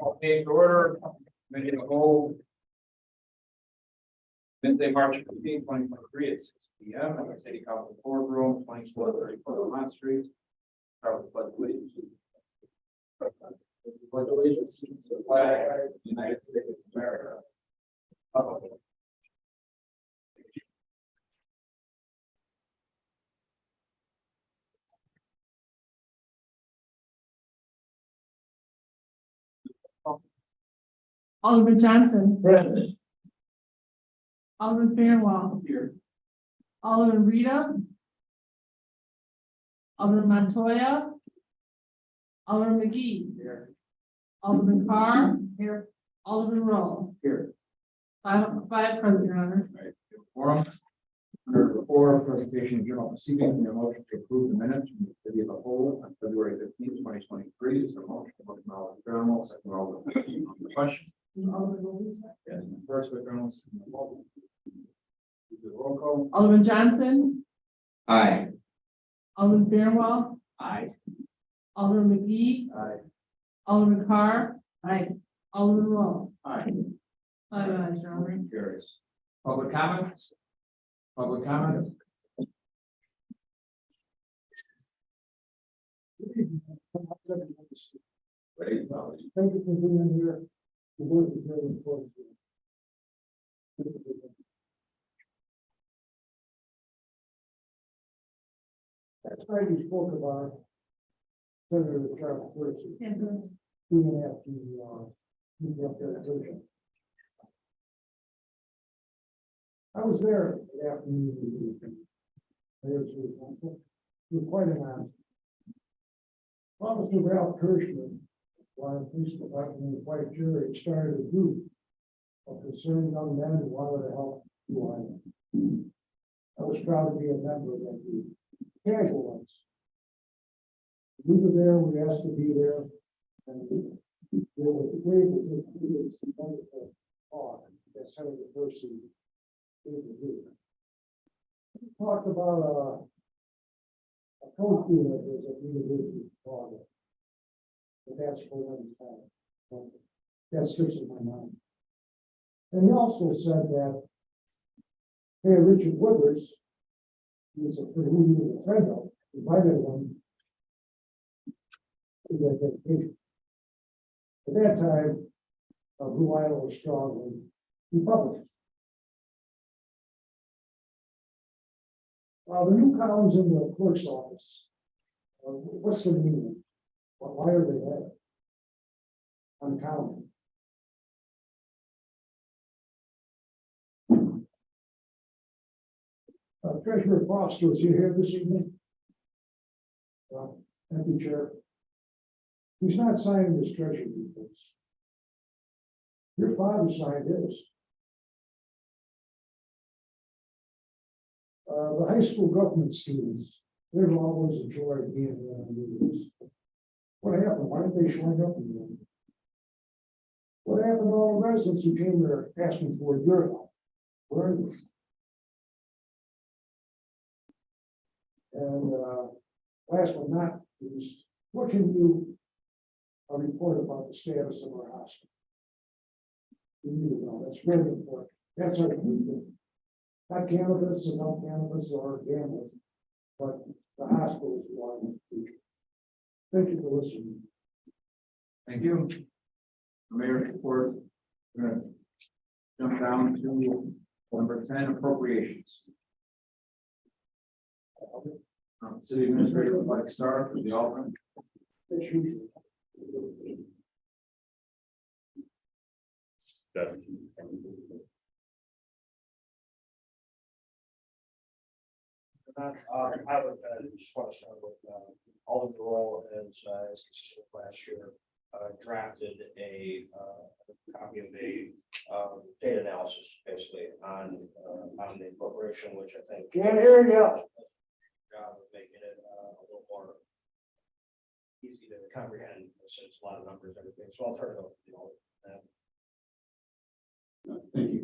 Okay, to order, committee of the whole. Wednesday, March 15, 2023 at 6 p.m. in the City Council boardroom, 2434 Lamont Street. Start with pledge of allegiance. Pledge allegiance to the flag of the United States of America. Alderman Johnson. Present. Alderman Fairwell. Here. Alderman Rita. Alderman Montoya. Alderman McGee. Here. Alderman Carr. Here. Alderman Roll. Here. Five present, Your Honor. Forum. Under the floor, presentation of general proceedings, and a motion to approve the minutes from the Committee of the whole on February 15, 2023. Is there a motion? Motion by Alderman Fairwell, second by Alderman McGee. On the question. Alderman Roll. Yes, first with Reynolds. Roll call. Alderman Johnson. Aye. Alderman Fairwell. Aye. Alderman McGee. Aye. Alderman Carr. Aye. Alderman Roll. Aye. Five ayes, Your Honor. Carries. Public comments? Public comments? Ready? Thank you for being here. The board is very important. That's why we spoke about Senator Charles Percy, 2.5 to I was there that afternoon. It was quite an honor. Officer Ralph Kirschman, while police department and white jury started a group of concerned young men who wanted to help Blue Island. I was proud to be a member of that group. Casual ones. We were there, we asked to be there, and there was a great wonderful talk that Senator Percy gave the group. He talked about a coach that was at the University of Chicago. But that's for another time. That sticks in my mind. And he also said that, hey, Richard Withers, who he was a friend of, invited him to that dedication. At that time, Blue Island was strongly Republican. The new columns in the clerk's office, what's the meaning? Why are they there? Uncounted. Treasurer Foster, is he here this evening? Thank you, Chair. He's not signing this treasury reports. Your father signed his. The high school government students, they've always enjoyed being around meetings. What happened? Why did they showing up again? What happened to all the residents who came there asking for a urinal? Where are they? And last but not least, what can you report about the status of our hospital? We need to know. That's very important. That's our future. Not cannabis and not cannabis or gambling, but the hospital is one of the future. Thank you for listening. Thank you. Mayor's report. We're going to jump down to number 10, appropriations. City Administrator would like to start with the Alderman. I would just want to start with Alderman Roll as consistent with last year, drafted a copy of a data analysis basically on the appropriation, which I think Can't hear you. job of making it a little more easy to comprehend since a lot of numbers and everything. So I'll turn it over to you all. Thank you.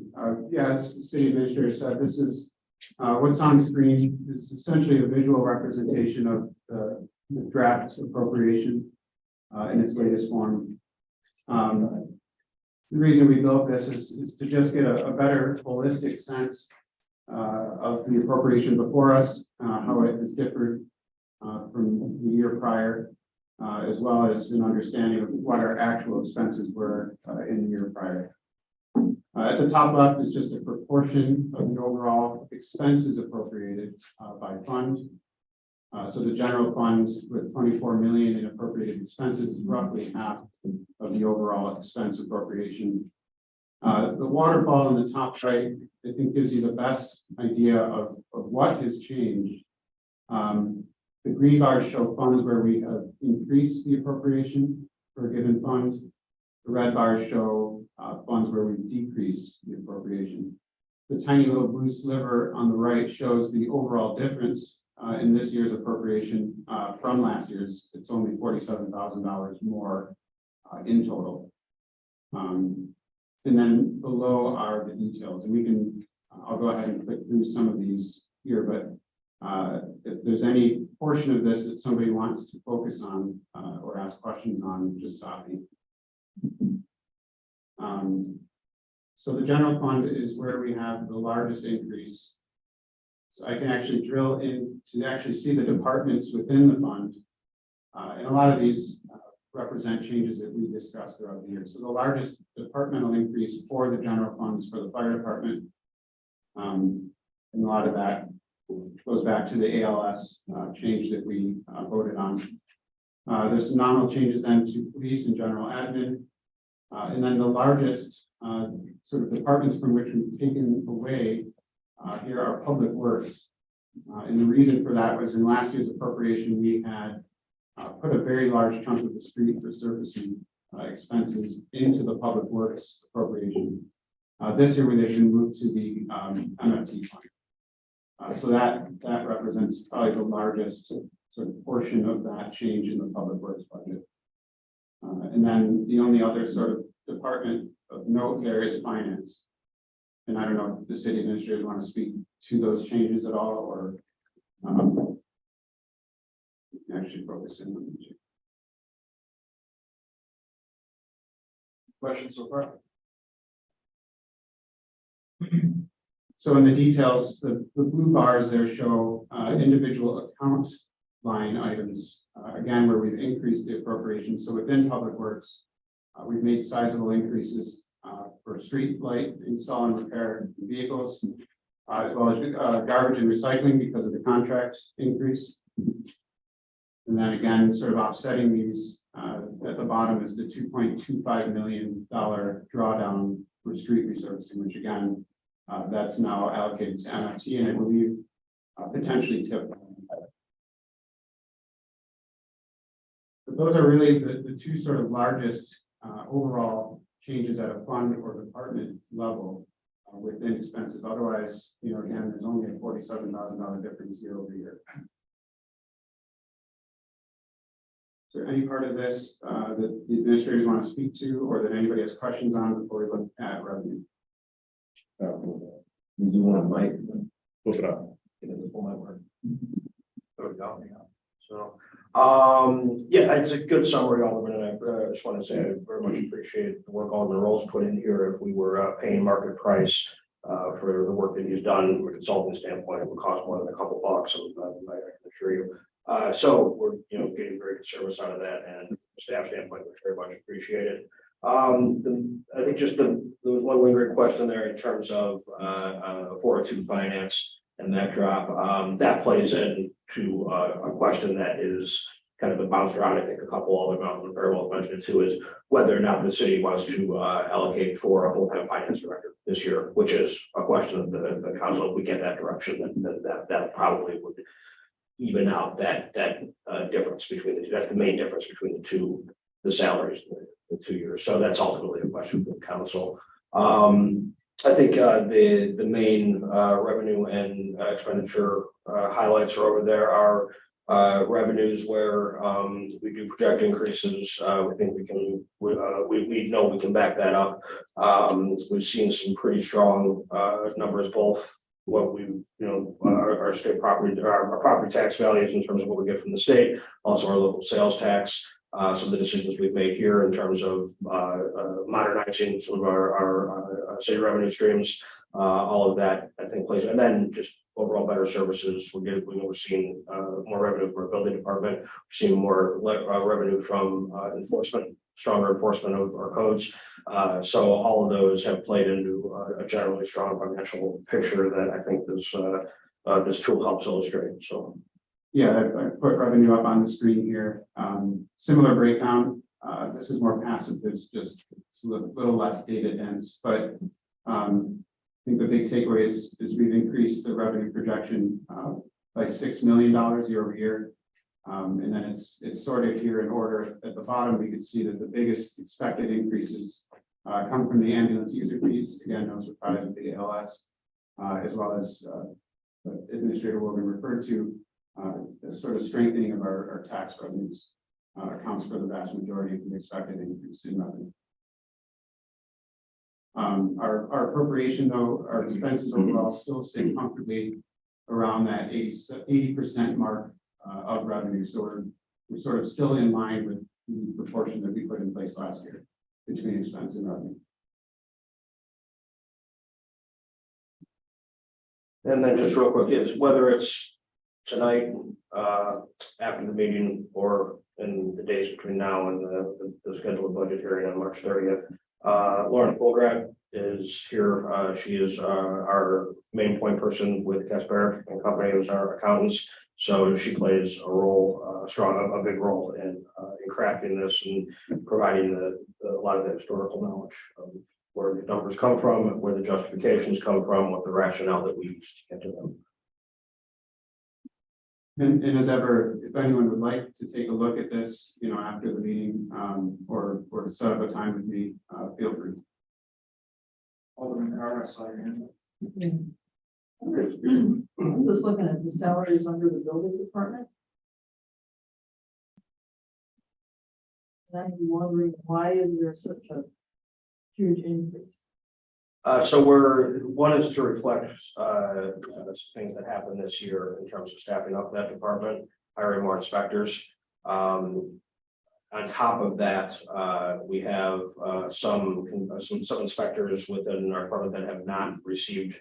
Yeah, as the city administrator said, this is what's on screen is essentially a visual representation of the draft appropriation in its latest form. The reason we built this is to just get a better holistic sense of the appropriation before us, how it has differed from the year prior, as well as an understanding of what our actual expenses were in the year prior. At the top left is just a proportion of the overall expenses appropriated by fund. So the general fund with 24 million in appropriated expenses is roughly half of the overall expense appropriation. The waterfall in the top right, I think, gives you the best idea of what has changed. The green bars show funds where we have increased the appropriation for a given fund. The red bars show funds where we've decreased the appropriation. The tiny little blue sliver on the right shows the overall difference in this year's appropriation from last year's. It's only $47,000 more in total. And then below are the details, and we can, I'll go ahead and click through some of these here, but if there's any portion of this that somebody wants to focus on or ask questions on, just stop me. So the general fund is where we have the largest increase. So I can actually drill in to actually see the departments within the fund. And a lot of these represent changes that we discussed throughout the year. So the largest departmental increase for the general funds for the fire department. And a lot of that goes back to the ALS change that we voted on. There's some nominal changes then to police and general admin. And then the largest sort of departments from which we've taken away here are public works. And the reason for that was in last year's appropriation, we had put a very large chunk of the street resurfacing expenses into the public works appropriation. This year, they've been moved to the MFT fund. So that represents probably the largest sort of portion of that change in the public works budget. And then the only other sort of department of note there is finance. And I don't know if the city administrators want to speak to those changes at all, or actually focus in on them. Questions so far? So in the details, the blue bars there show individual account line items, again, where we've increased the appropriation. So within public works, we've made sizable increases for street light install and repair vehicles, as well as garbage and recycling because of the contract increase. And then again, sort of offsetting these at the bottom is the $2.25 million drawdown for street resurfacing, which again, that's now allocated to MFT and I believe potentially TIP. But those are really the two sort of largest overall changes at a fund or department level within expenses. Otherwise, you know, again, there's only a $47,000 difference year over year. Is there any part of this that the administrators want to speak to, or that anybody has questions on before we look at revenue? You do want a mic? Look it up. Get it before my word. So, yeah, it's a good summary, Alderman, and I just want to say I very much appreciate the work Alderman Rolls put in here. If we were paying market price for the work that he's done from a consulting standpoint, it would cost more than a couple bucks, I can assure you. So we're, getting very good service out of that, and from a staff standpoint, we very much appreciate it. I think just the one lingering question there in terms of 402 finance and that drop, that plays into a question that is kind of been bounced around. I think a couple other members very well mentioned too, is whether or not the city wants to allocate for a full-time finance director this year, which is a question of the council. If we get that direction, then that probably would even out that difference between the two. That's the main difference between the two, the salaries, the 2 years. So that's ultimately a question for the council. I think the main revenue and expenditure highlights are over there. Are revenues where we do project increases. We think we can. We know we can back that up. We've seen some pretty strong numbers, both what we, our state property, our property tax values in terms of what we get from the state, also our local sales tax. some of the decisions we've made here in terms of modernizing some of our city revenue streams. All of that, I think, plays, and then just overall better services. We're seeing more revenue from our building department. We're seeing more revenue from enforcement, stronger enforcement of our codes. So all of those have played into a generally strong financial picture that I think this tool helps illustrate. So. Yeah, I put revenue up on the screen here. Similar breakdown. This is more passive. There's just it's a little less data dense, but I think the big takeaway is we've increased the revenue projection by $6 million year over year. And then it's sorted here in order. At the bottom, we can see that the biggest expected increases come from the ambulance user fees. Again, no surprise with the ALS, as well as Administrator Wogan referred to. The sort of strengthening of our tax revenues accounts for the vast majority of the expected increase in revenue. Our appropriation, though, our expenses overall still stay comfortably around that 80% mark of revenue. So we're sort of still in line with the proportion that we put in place last year between expense and revenue. And then just real quick, is whether it's tonight, after the meeting, or in the days between now and the scheduled budget hearing on March 30th, Lauren Fulgrad is here. She is our main point person with Casper and Company, who's our accountants. So she plays a role, a big role in crafting this and providing a lot of the historical knowledge of where the numbers come from, where the justifications come from, what the rationale that we use to get to them. And as ever, if anyone would like to take a look at this, after the meeting, or to set up a time with me, feel free. Alderman Carr, I saw your hand. I'm just looking at the salaries under the building department. And I'm wondering, why is there such a huge increase? So one is to reflect things that happened this year in terms of staffing up that department, hiring more inspectors. On top of that, we have some inspectors within our department that have not received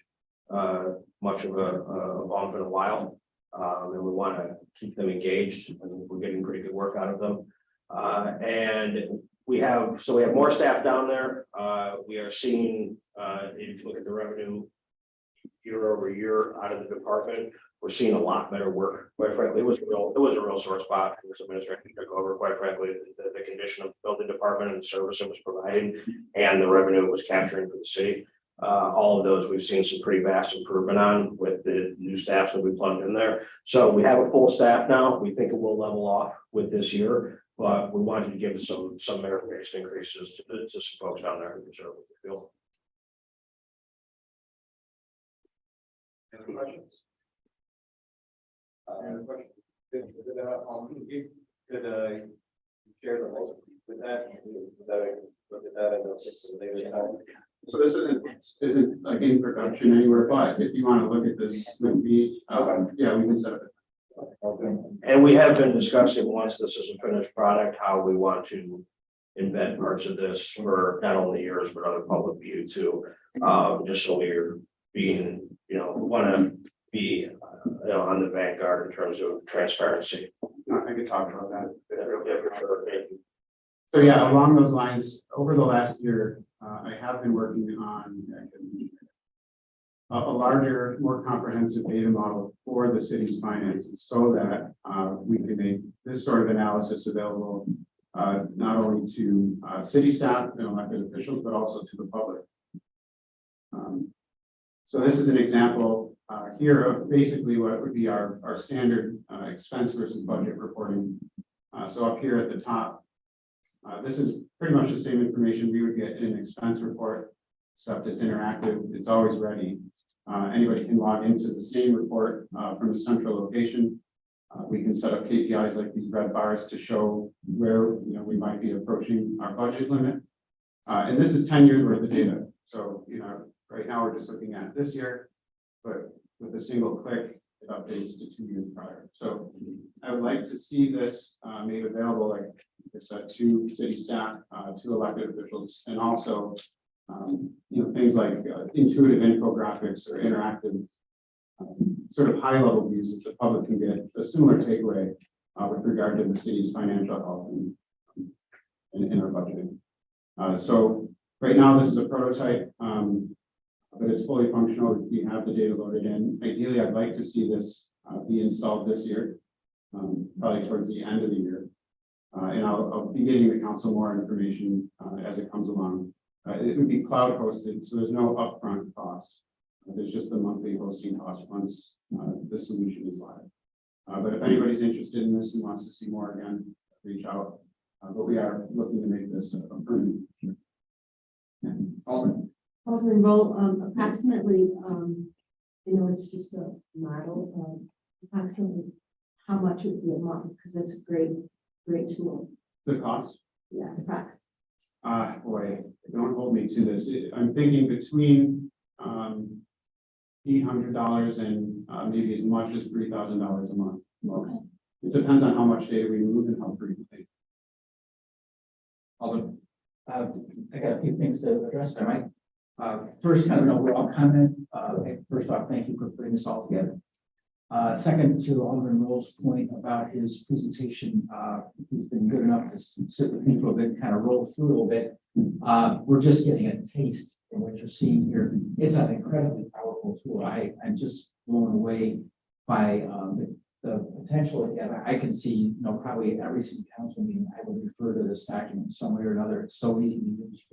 much of a bump in a while, and we want to keep them engaged, and we're getting pretty good work out of them. And we have more staff down there. We are seeing, if you look at the revenue year over year out of the department, we're seeing a lot better work. Quite frankly, it was a real sore spot. It was administration took over. Quite frankly, the condition of the building department and the service it was providing, and the revenue it was capturing for the city. All of those we've seen some pretty vast improvement on with the new staff that we plugged in there. So we have a full staff now. We think it will level off with this year, but we wanted to give some merit-based increases to some folks down there who deserve what they feel. Any questions? Any questions? Could share the list with that? Look at that and just later. So this isn't like in production anywhere, but if you want to look at this with me, yeah, we can set it. Okay. And we have been discussing, once this is a finished product, how we want to embed parts of this for not only yours, but other public view too. Just so we're being, we want to be on the vanguard in terms of transparency. I could talk about that. Yeah, for sure. So yeah, along those lines, over the last year, I have been working on a larger, more comprehensive data model for the city's finances, so that we can make this sort of analysis available not only to city staff and elected officials, but also to the public. So this is an example here of basically what would be our standard expense versus budget reporting. So up here at the top, this is pretty much the same information we would get in an expense report, except it's interactive. It's always ready. Anybody can log into the same report from a central location. We can set up KPIs like these red bars to show where we might be approaching our budget limit. And this is 10 years worth of data. So right now we're just looking at this year, but with a single click, it updates to 2 years prior. So I would like to see this made available, like to city staff, to elected officials, and also, things like intuitive infographics or interactive sort of high-level views that the public can get a similar takeaway with regard to the city's financial health and our budgeting. So right now, this is a prototype, but it's fully functional. We have the data loaded in. Ideally, I'd like to see this be installed this year, probably towards the end of the year. And I'll be giving the council more information as it comes along. It would be cloud hosted, so there's no upfront cost. There's just the monthly hosting cost once the solution is live. But if anybody's interested in this and wants to see more, again, reach out. But we are looking to make this a permanent. Alderman. Alderman Roll, approximately, it's just a model, approximately how much would be a month, because it's a great tool. The cost? Yeah, approximately. Boy, don't hold me to this. I'm thinking between $800 and maybe as much as $3,000 a month. Okay. It depends on how much data we move and how frequently. Alderman. I got a few things to address, if I might. First, kind of an overall comment. First off, thank you for putting this all together. Second, to Alderman Roll's point about his presentation, he's been good enough to sit with me for a bit, kind of roll through a little bit. We're just getting a taste of what you're seeing here. It's an incredibly powerful tool. I'm just blown away by the potential. Yeah, I can see, probably every city council meeting, I would refer to this document in some way or another. It's so easy to use.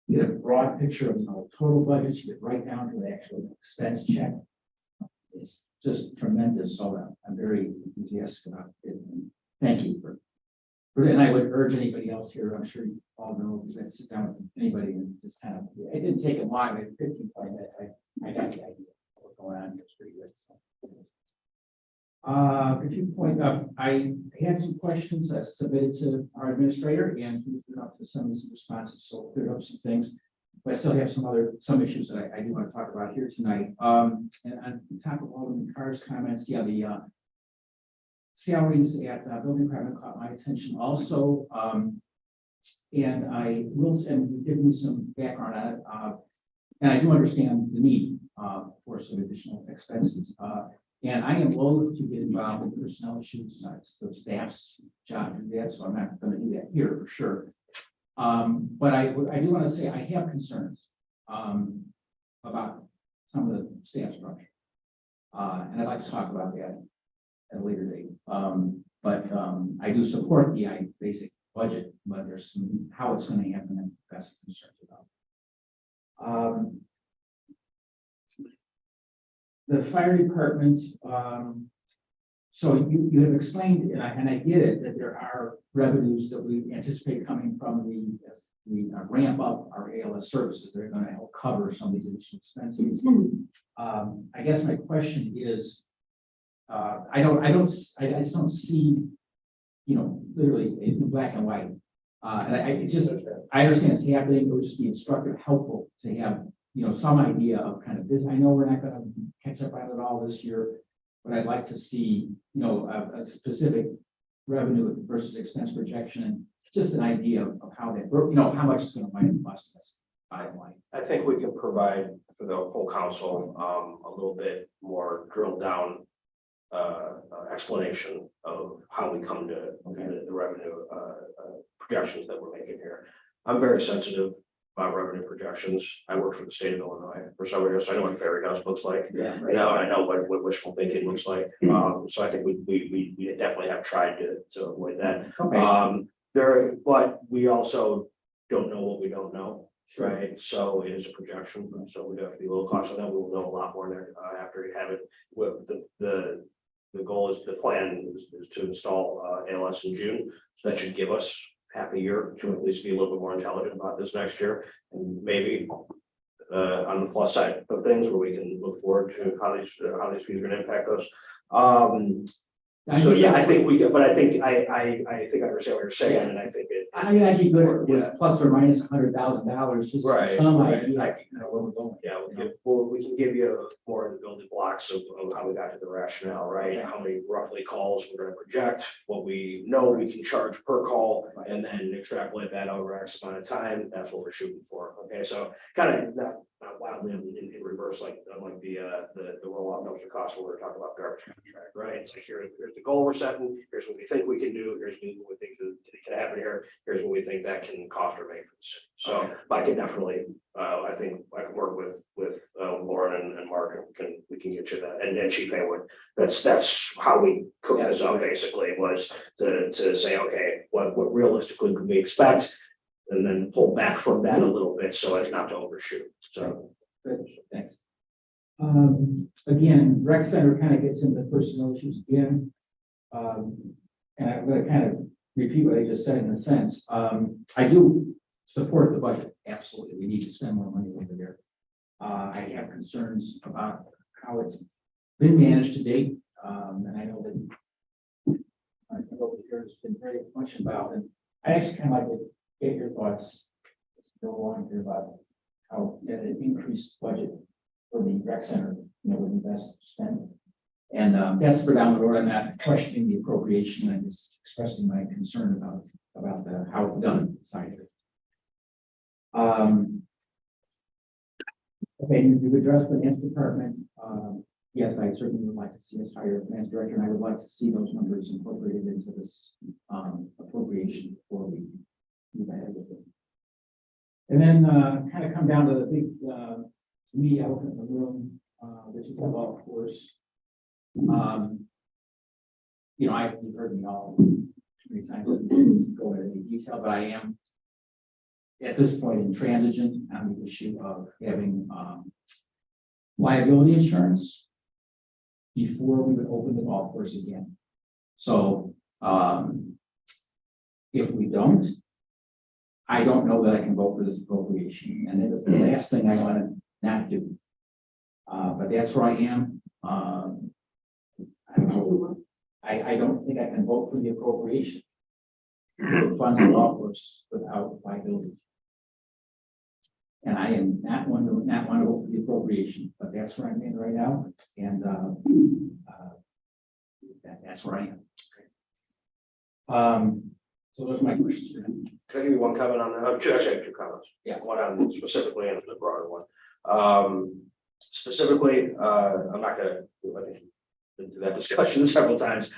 You get a broad picture of total budgets. You get right down to the actual expense check. It's just tremendous. So I'm very enthusiastic about it. And thank you for and I would urge anybody else here. I'm sure you all know, because I sit down with anybody and just kind of. It didn't take a long, 15, 20 minutes. I got the idea of what's going on. It's pretty good. So. If you point up, I had some questions I submitted to our administrator, and he put up to some responses, so cleared up some things. But I still have some issues that I do want to talk about here tonight. And on top of Alderman Carr's comments, yeah, the salaries at building department caught my attention also. And I will, and give me some background on it. And I do understand the need for some additional expenses. And I am loath to get involved in personnel issues. It's the staff's job to do that, so I'm not going to do that here for sure. But I do want to say I have concerns about some of the staff structure. And I'd like to talk about that at a later date. But I do support the basic budget, but there's some how it's going to happen and that's concerned about. The fire department, so you have explained, and I get it, that there are revenues that we anticipate coming from as we ramp up our ALS services. They're going to help cover some of these additional expenses. I guess my question is, I just don't see, literally in black and white. And I understand it's happening. It would just be instructive, helpful to have, some idea of kind of this. I know we're not going to catch up on it all this year, but I'd like to see, a specific revenue versus expense projection, and just an idea of how that, how much it's going to wind up costing us. I think we can provide for the whole council a little bit more drilled down explanation of how we come to the revenue projections that we're making here. I'm very sensitive about revenue projections. I work for the state of Illinois for several years, so I know what fairy dust looks like. Yeah, right. I know what wishful thinking looks like. So I think we definitely have tried to avoid that. Okay. But we also don't know what we don't know. Sure. Right, so it is a projection, so we have to be a little cautious on that. We will know a lot more there after we have it. With the goal is, the plan is to install ALS in June, so that should give us half a year to at least be a little bit more intelligent about this next year, and maybe on the plus side of things where we can look forward to how these fees are going to impact us. So yeah, I think we can, but I think I understand what you're saying, and I think I mean, I'd be good with plus or minus $100,000, just Right, some right. idea, you know, where we're going. Yeah, we can give you more of the building blocks of how we got to the rationale, right? How many roughly calls we're gonna project, what we know we can charge per call, and then extrapolate that over X amount of time, that's what we're shooting for, okay? So kind of not wildly in reverse, like the roll-off dumpster cost, when we were talking about garbage contract, right? It's like, here's the goal we're setting, here's what we think we can do, here's what we think can happen here, here's what we think that can cost or make for the city. So I can definitely, I think I can work with Lauren and Mark, and we can get you that, and Chief Haywood. That's how we cooked this up, basically, was to say, okay, what realistically could we expect? And then pull back from that a little bit so as not to overshoot, so. Good, thanks. Again, rec center kind of gets into personnel issues again. And I'm gonna kind of repeat what I just said in a sense. I do support the budget, absolutely. We need to spend more money over there. I have concerns about how it's been managed to date. And I know that I think over here has been very much about, and I actually kind of like to get your thoughts, go on here about how an increased budget for the rec center, you know, would be best spent. And that's for down the road. I'm not questioning the appropriation. I'm just expressing my concern about the how it's done side of it. Okay, you've addressed the finance department. Yes, I certainly would like to see us hire a finance director, and I would like to see those numbers incorporated into this appropriation before we move ahead with it. And then kind of come down to the big, to me, elephant in the room, which is the golf course. You know, you've heard me all too many times, I don't go into any detail, but I am at this point intransigent on the issue of having liability insurance before we would open the golf course again. So if we don't, I don't know that I can vote for this appropriation, and it is the last thing I want to not do. But that's where I am. I don't think I can vote for the appropriation. It funds the golf course without liability. And I am not one to not want to vote for the appropriation, but that's where I'm in right now, and that's where I am. So those are my questions. Can I give you one comment on that? Actually, I have two comments. Yeah. One on specifically and the broader one. Specifically, I'm not gonna, I think, into that discussion several times.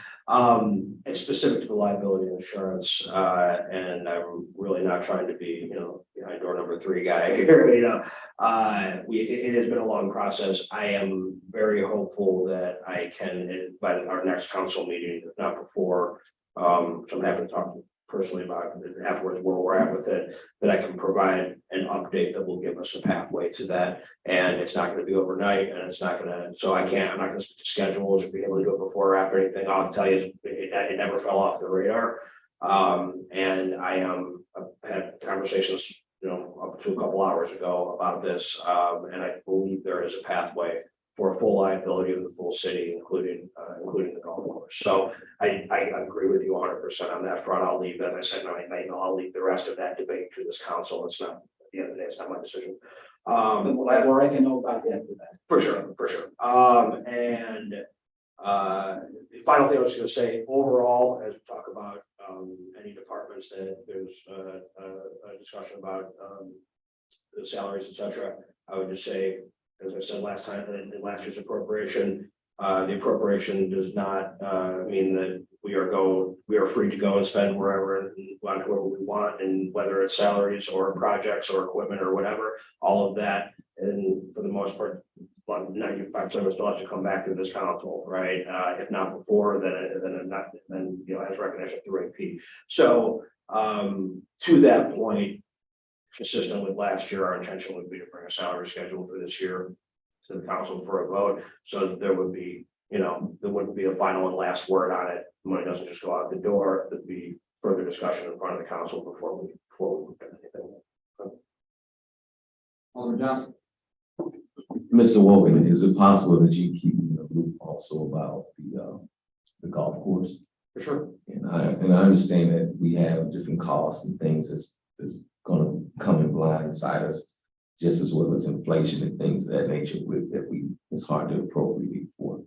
It's specific to the liability insurance, and I'm really not trying to be, you know, behind door number 3 guy here, you know. It has been a long process. I am very hopeful that I can, by our next council meeting, if not before, so I'm happy to talk personally about it afterwards where we're at with it, that I can provide an update that will give us a pathway to that. And it's not going to be overnight, and it's not going to, so I'm not going to schedules or be able to do it before or after anything. I'll tell you, it never fell off the radar. And I've had conversations, you know, up to a couple hours ago about this. And I believe there is a pathway for full liability of the full city, including the golf course. So I agree with you 100% on that front. I'll leave, as I said, I'll leave the rest of that debate to this council. It's not, at the end of the day, it's not my decision. Or I can know about that. For sure. And the final thing I was going to say, overall, as we talk about any departments that there's a discussion about the salaries, etc., I would just say, as I said last time, in last year's appropriation, the appropriation does not mean that we are free to go and spend wherever and wherever we want, and whether it's salaries or projects or equipment or whatever, all of that, and for the most part, 95% of us still have to come back to this council, right? If not before, then you know, as recognition through AP. So to that point, consistent with last year, our intention would be to bring a salary schedule for this year to the council for a vote. So that there would be, you know, there wouldn't be a final and last word on it. The money doesn't just go out the door. There'd be further discussion in front of the council before we look at anything. Alderman Johnson. Mr. Wogan, is it possible that you keep me in the loop also about the golf course? For sure. And I understand that we have different costs and things that's gonna come and blindside us, just as well as inflation and things of that nature it's hard to appropriate for.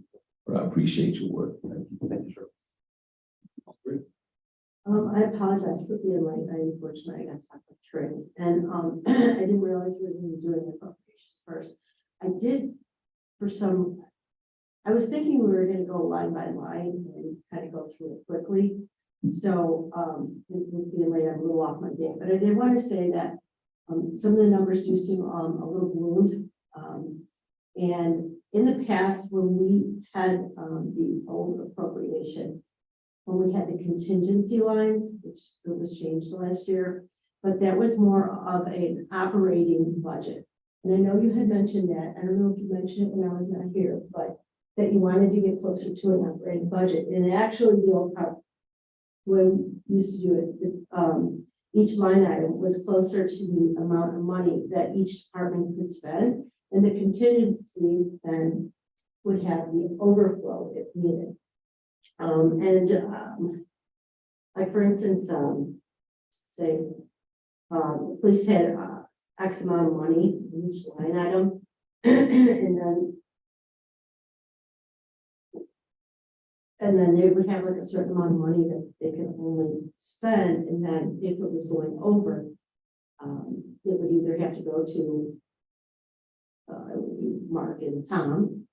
But I appreciate your work. Thank you. Thank you, sir. I apologize for being late. Unfortunately, I got stuck with train and, I didn't realize we were going to be doing the appropriations first. I did, I was thinking we were gonna go line by line and kind of go through it quickly. So, with being late, I'm a little off my game, but I did want to say that, some of the numbers do seem, a little ballooned. And in the past, when we had, the old appropriation, when we had the contingency lines, which it was changed last year, but that was more of an operating budget. And I know you had mentioned that, I don't know if you mentioned it when I was not here, but that you wanted to get closer to an operating budget. And actually, the old when we used to do it, each line item was closer to the amount of money that each department could spend. And the contingency then would have the overflow if needed. Like for instance, say, the police had X amount of money in each line item, and then they would have like a certain amount of money that they could only spend, and then if it was going over, it would either have to go to it would be Mark and Tom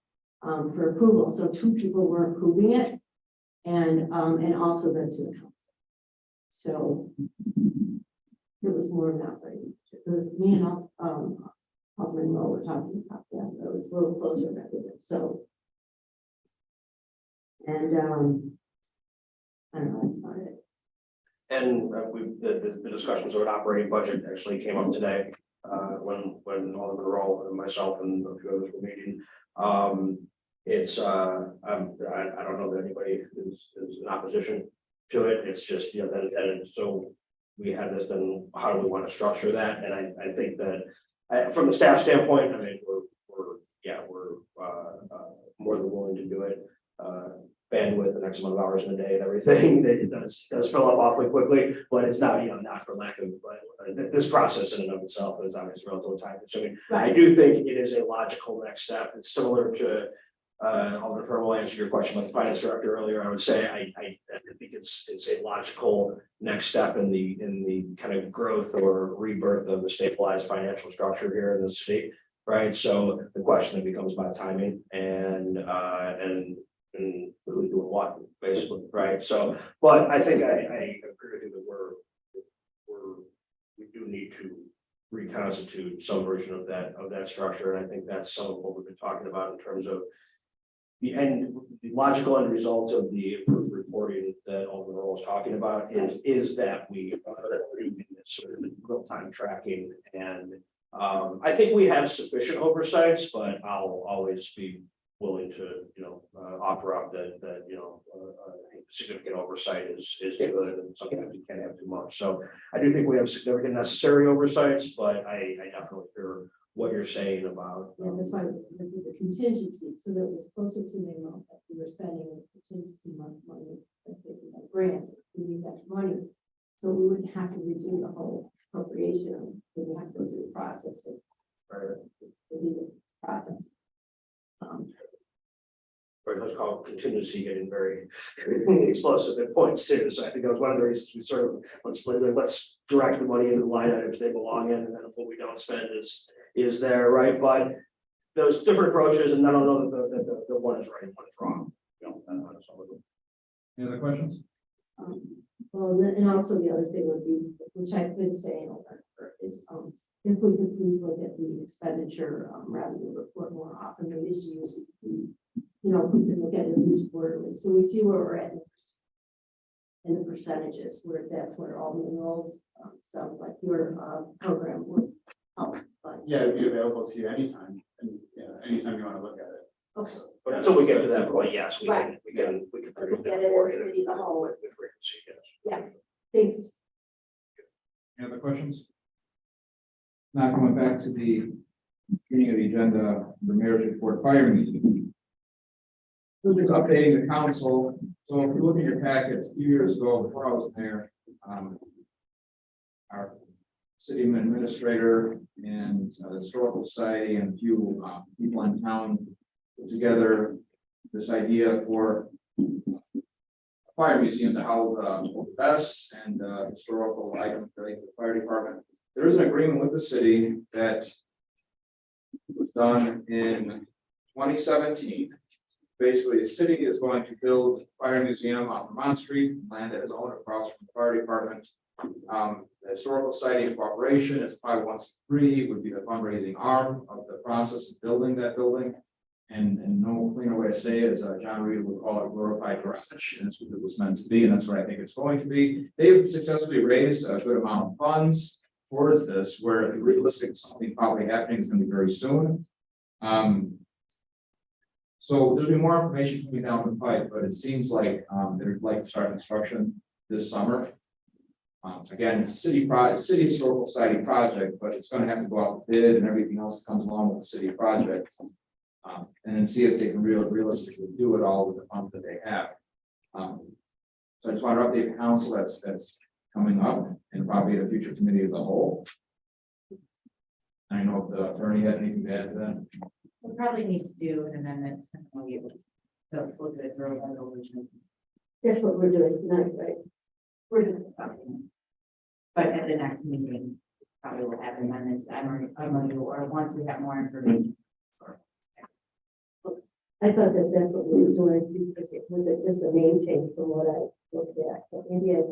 for approval. So two people were approving it, and also then to the council. So it was more of an operating. It was me and Alderman Rowe were talking about that. It was a little closer rather than so. And I don't know, that's about it. And the discussions of an operating budget actually came up today, when Alderman Rowe and myself and a few others were meeting. I don't know that anybody is in opposition to it. It's just, and so we had this, then how do we want to structure that? And I think that from the staff standpoint, I mean, we're more than willing to do it. Bandwidth, the next amount of hours in a day and everything, it does fill up awfully quickly, but it's not, not for lack of, but this process in and of itself is obviously relatively time consuming. I do think it is a logical next step. It's similar to, Alderman Ferrell will answer your question about the finance director earlier. I would say, I think it's a logical next step in the kind of growth or rebirth of the stabilized financial structure here in the state, right? So the question then becomes about timing and who's doing what, basically, right? So, but I think I agree with you that we do need to reconstitute some version of that structure, and I think that's some of what we've been talking about in terms of the logical end result of the improved reporting that Alderman Rowe is talking about is that we do sort of real-time tracking, and I think we have sufficient oversights, but I'll always be willing to, offer up that significant oversight is good, and sometimes you can't have too much. So I do think we have significant necessary oversights, but I definitely hear what you're saying about. Yeah, that's why we did the contingency, so that it was closer to the amount that we were spending in contingency money. Let's say we got a grant, we need that money, so we wouldn't have to redo the whole appropriation. We would have to go through the process of the legal process. Let's call contingency getting very explosive at points too. So I think that was one of the reasons we sort of let's direct the money into the line items they belong in, and then what we don't spend is there, right? But those different approaches, and I don't know that the one is right and one is wrong. Any other questions? Well, and also the other thing would be, which I've been saying over and over, is if we could please look at the expenditure revenue report more often. We used to use we can look at it at least quarterly, so we see where we're at in the percentages, where that's where all the enrolls. Sounds like your program would help. But Yeah, it'd be available to you anytime, and anytime you want to look at it. okay, But until we get to that point, yes, we can Look produce at that it report as we need a whole. with frequency, yes. yeah, thanks. Any other questions? Now going back to the beginning of the agenda, the mayor's report fire meeting. We're just updating the council So if you look at your packet, a few years ago, before I was mayor, our city administrator and the historical society and a few people in town put together this idea for a fire museum to house the best and historical items related to the fire department. There is an agreement with the city that was done in 2017. Basically, the city is going to build a fire museum on Vermont Street, land that is owned across from the fire department. The Historical Society of Corporation is 501c3, would be the fundraising arm of the process of building that building. And no cleaner way to say it is, John Reed would call it a glorified garage, and that's what it was meant to be, and that's what I think it's going to be. They've successfully raised a good amount of funds towards this, where the realistic something probably happening is going to be very soon. So there'll be more information coming down the pipe, but it seems like they'd like to start construction this summer. Again, it's a city historical society project, but it's going to have to go out to bid and everything else that comes along with the city project. And then see if they can realistically do it all with the funds that they have. So I just want to update the council that's coming up and probably at a future committee of the whole. I don't know if the attorney had anything to add to that. We'll probably need to do an amendment. And we'll be able to go through it through a resolution. That's what we're doing tonight, right? We're just discussing. But at the next meeting, probably will have amendments. I'm going to, or once we have more information. I thought that that's what we were doing, because it was just a name change from what I looked at, but maybe I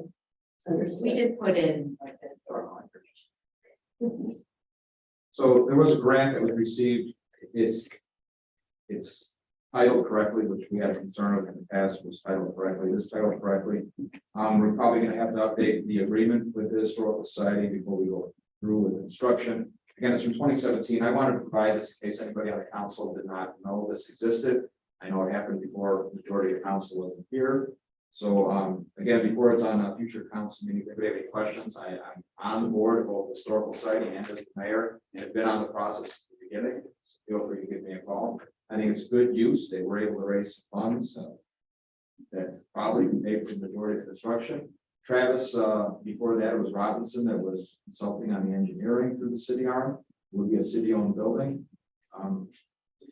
understood. We did put in like the historical information. So there was a grant that was received. It's titled correctly, which we had a concern of in the past, was titled correctly. This titled correctly. We're probably going to have to update the agreement with the Historical Society before we go through with construction. Again, it's from 2017. I wanted to provide this in case anybody on the council did not know this existed. I know it happened before the majority of council wasn't here. So again, before it's on a future council meeting, if anybody have any questions, I'm on the board of both the Historical Society and as the mayor, and have been on the process since the beginning. So feel free to give me a call. I think it's good use. They were able to raise funds that probably can pay for the majority of construction. Travis, before that, it was Robinson that was consulting on the engineering through the city arm. It would be a city-owned building.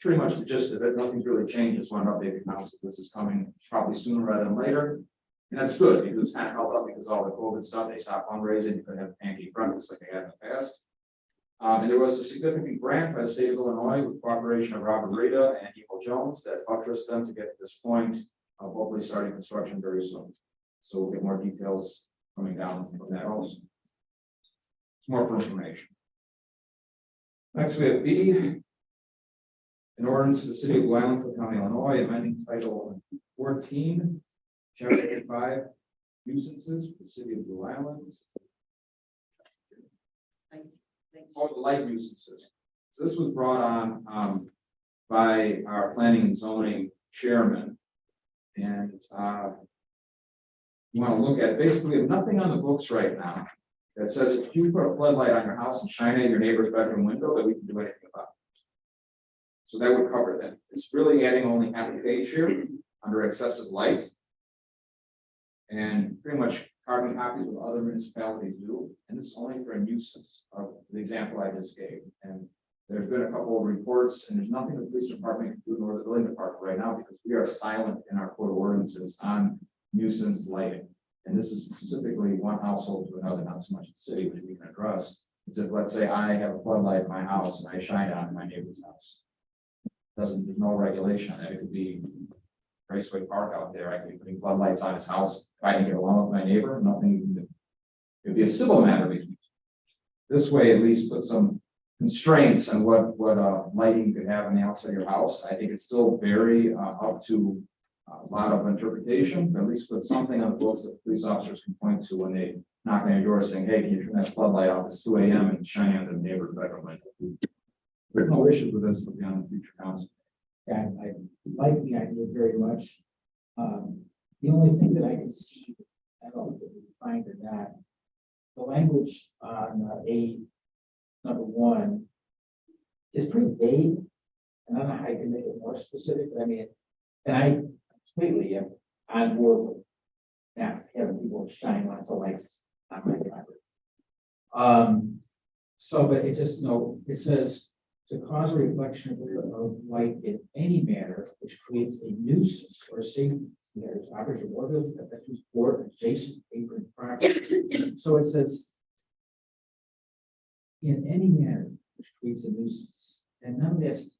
Pretty much the gist of it. Nothing's really changed. Just want to update the council. This is coming probably sooner rather than later. And that's good because it's kind of helped out because all the COVID stuff, they stopped fundraising. You couldn't have pancake breakfast like they had in the past. And there was a significant grant by the state of Illinois with cooperation of Robert Rita and Eagle Jones that buttressed them to get to this point of hopefully starting construction very soon. So we'll get more details coming down from that also. More for information. Next, we have B. An ordinance to the city of Blue Island, Cook County, Illinois, amending title 14, chapter 85, nuisances for the city of Blue Island. All the light nuisances. So this was brought on by our planning and zoning chairman. And you want to look at basically we have nothing on the books right now that says if you put a floodlight on your house and shine it in your neighbor's bedroom window, that we can do anything about it. So that would cover that. It's really adding only half a page here under excessive light. And pretty much carbon copies of other municipalities do. And this is only for a nuisance of the example I just gave. And there's been a couple of reports, and there's nothing the police department can do nor the building department right now because we are silent in our code of ordinances on nuisance lighting. And this is specifically one household to another, not so much the city, which we can address. It's if, let's say, I have a floodlight in my house and I shine it on my neighbor's house. There's no regulation on that. It could be Raceway Park out there. I could be putting floodlights on his house, trying to get along with my neighbor, nothing you can do. It'd be a civil matter. This way, at least put some constraints on what lighting you could have on the outside of your house. I think it's still very up to a lot of interpretation, but at least put something on the books that police officers can point to when they knock on your door saying, hey, can you turn that floodlight off? It's 2 a.m. and shining on the neighbor's bedroom window. There's no issues with this, will be on the future council. And I like the idea very much. The only thing that I can see, I don't know if we find or not, the language on A number 1 is pretty vague. And I don't know how you can make it more specific, but I mean, and I completely am on board with not having people shine lots of lights on my property. So, but it just, no, it says to cause a reflection of light in any manner which creates a nuisance or safety. There's operative water that is for adjacent neighboring property. So it says in any manner which creates a nuisance, and none of that's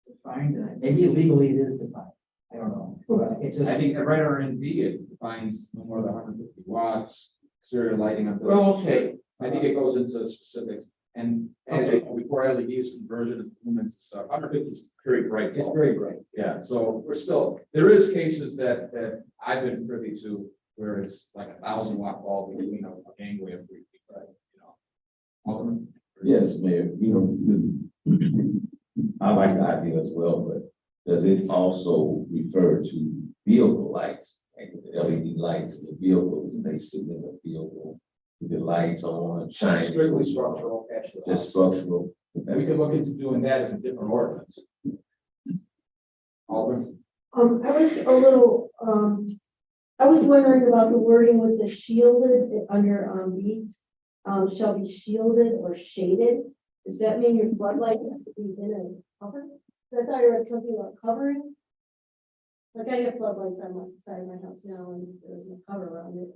defined, and maybe legally it is defined. I don't know, but it just. I think right under NV, it defines no more than 150 watts, exterior lighting on. Well, okay. I think it goes into specifics, and as you know, before LEDs conversion of lumens and stuff, 150 is very bright. It's very bright. Yeah, so we're still, there is cases that I've been privy to where it's like 1,000 watt bulb between a gangway of 3 feet, right, you know. Alderman? Yes, Mayor, I like the idea as well, but does it also refer to vehicle lights, like the LED lights in the vehicles, and they sit in the vehicle with the lights on, shining? Strictly structural, actually. Just structural. And we can look into doing that as a different ordinance. Alderman? I was a little, I was wondering about the wording with the shielded under, B. Shall be shielded or shaded. Does that mean your floodlight has to be in a cover? I thought you were something about covering. Like I have floodlights on the side of my house now and there's no cover around it.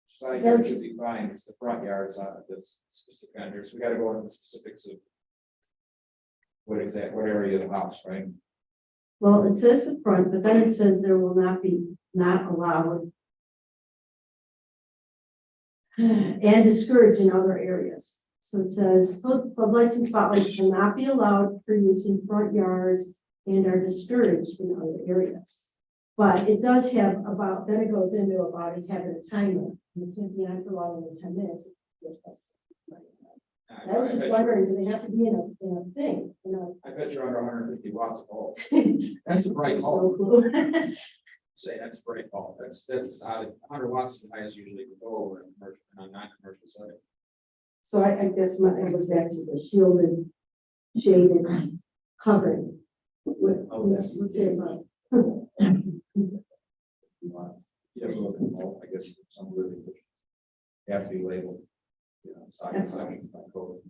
Side yard should be fine, it's the front yards on this specific under, so we gotta go into the specifics of what area of the house, right? Well, it says the front, but then it says there will not allowed and discouraged in other areas. So it says floodlights and spotlights will not be allowed for use in front yards and are discouraged in other areas. But it does have about, then it goes into about it having a timer. You can't be on for longer than 10 minutes. I was just wondering, do they have to be in a thing, you know? I bet you're under 150 watts of bulb. That's a bright bulb. No clue. Say that's a bright bulb. That's 100 watts is the highest usually we go over in commercial, on non-commercial setting. So I guess it goes back to the shielded, shaded covering. What's it about? Yeah, look at bulb, I guess some really have to be labeled. You know, side by That's side, right. it's not code.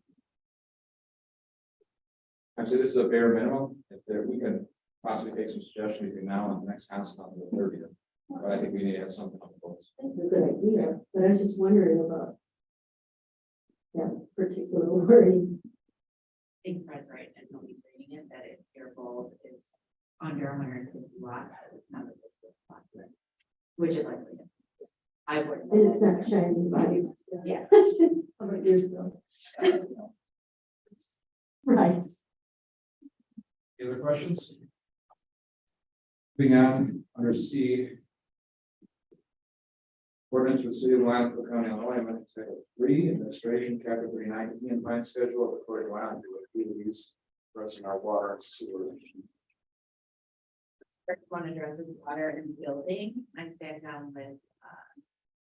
Actually, this is a bare minimum. If there, we can possibly take some suggestions between now and the next council on the 30th. But I think we need to have something on the books. That's a good idea, but I was just wondering about that particular wording. I think Fred's right, and nobody's reading it, that if your bulb is under 150 watts, it's not a visible spot, which it likely is. I wouldn't. And it's not shining body. Yeah. How about yours though? Right. Any other questions? Moving on, under C. Ordinance for the City of Lyons, Cook County, Illinois, amendment to Title 3, Administration, Chapter 39, and Fine Schedule of the Court of Lyons, to use addressing our water and sewer. First one addresses water and building. I sat down with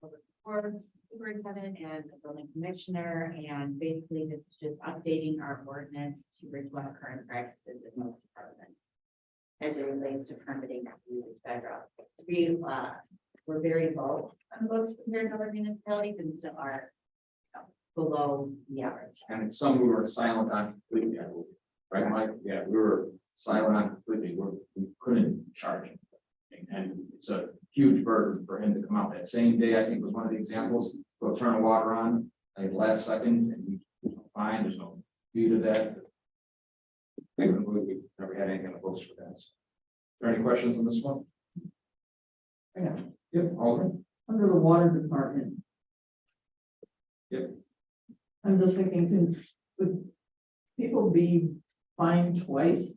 public works superintendent and the building commissioner, and basically this is just updating our ordinance to reflect current practices in most departments as it relates to permitting, etc. We're very low on books compared to other municipalities and still are below the average. And some we were silent on completely, I believe. Right, Mike? Yeah, we were silent on completely. We couldn't charge him. And it's a huge burden for him to come out that same day. I think was one of the examples. Go turn the water on, like last second, and we fine. There's no fee to that. I couldn't believe we never had anything on the books for that. Is there any questions on this one? Yeah. Yep, Alderman. Under the water department. Yep. I'm just thinking, would people be fined twice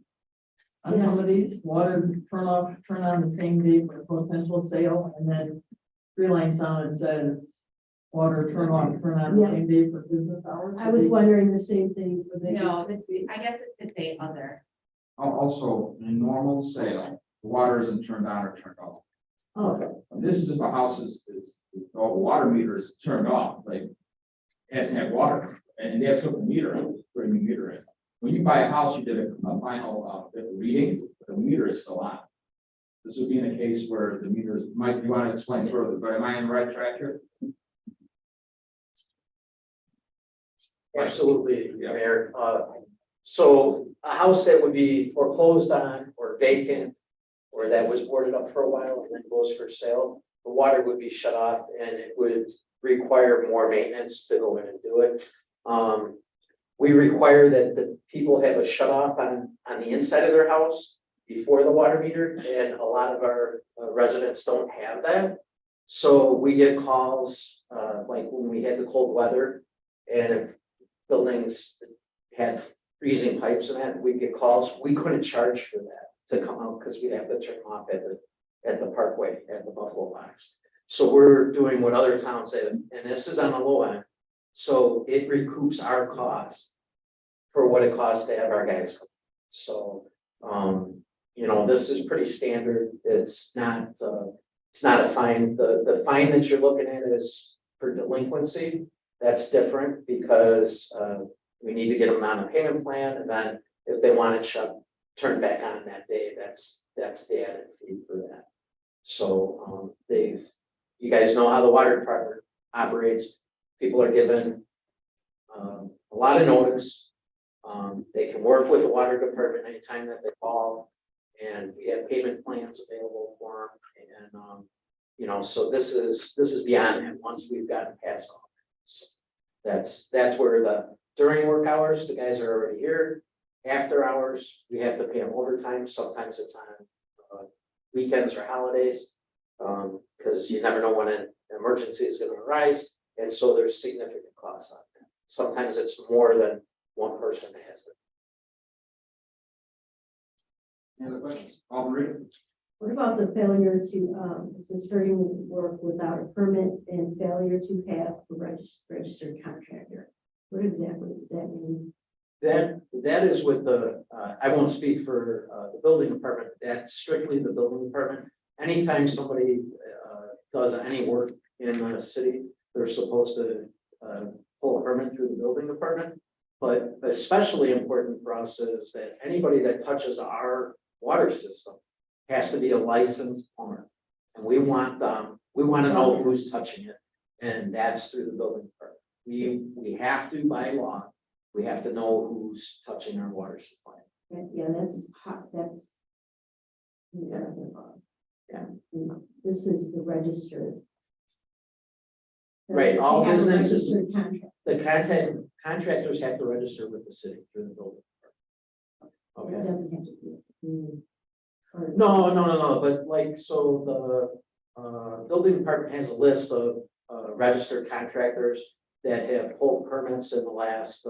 on some of these? Water turn off, turn on the same day for potential sale, and then 3 lines down it says water turn off, turn on the Yeah. same day for business hours. I was wondering the same thing. For the- No, I guess it could say other. Also, in a normal sale, the water isn't turned on or turned off. Oh, This is if a house is all the water meter is turned off, like hasn't had water, and they have to put the meter in, put a new meter in. When you buy a house, you did a final reading, but the meter is still on. This would be in a case where the meters, Mike, you want to explain further, but am I on the right track here? Absolutely, Yeah. Mayor. So a house that would be foreclosed on or vacant, or that was boarded up for a while and then goes for sale, the water would be shut off and it would require more maintenance to go in and do it. We require that the people have a shut off on the inside of their house before the water meter, and a lot of our residents don't have that. So we get calls, like when we had the cold weather, and if buildings had freezing pipes and that, we'd get calls. We couldn't charge for that to come out because we'd have to turn them off at the parkway, at the Buffalo Box. So we're doing what other towns say, and this is on the low end. So it recoups our costs for what it costs to have our guys come. So, you know, this is pretty standard. It's not a fine. The fine that you're looking at is for delinquency. That's different because we need to get them on a payment plan, and then if they want it turned back on that day, that's the added fee for that. So you guys know how the water department operates. People are given a lot of notice. They can work with the water department anytime that they call, and we have payment plans available for them. And you know, so this is beyond that. Once we've gotten past all that. So that's where during work hours, the guys are already here. After hours, we have to pay them overtime. Sometimes it's on weekends or holidays, because you never know when an emergency is going to arise, and so there's significant costs on that. Sometimes it's more than one person has it. Any other questions? Alderman Reed? What about the failure to, starting work without a permit and failure to have a registered contractor? What exactly does that mean? That is with I won't speak for the building department. That's strictly the building department. Anytime somebody does any work in a city, they're supposed to pull a permit through the building department. But especially important for us is that anybody that touches our water system has to be a licensed plumber. And we want to know who's touching it, and that's through the building department. We have to, by law, we have to know who's touching our water supply. Yeah, that's hot, that's. Yeah. This is the registered. Right, all They have a businesses- registered contract. The contractors have to register with the city through the building department. It Okay. doesn't have to be. No, but like, so the building department has a list of registered contractors that have pulled permits in the last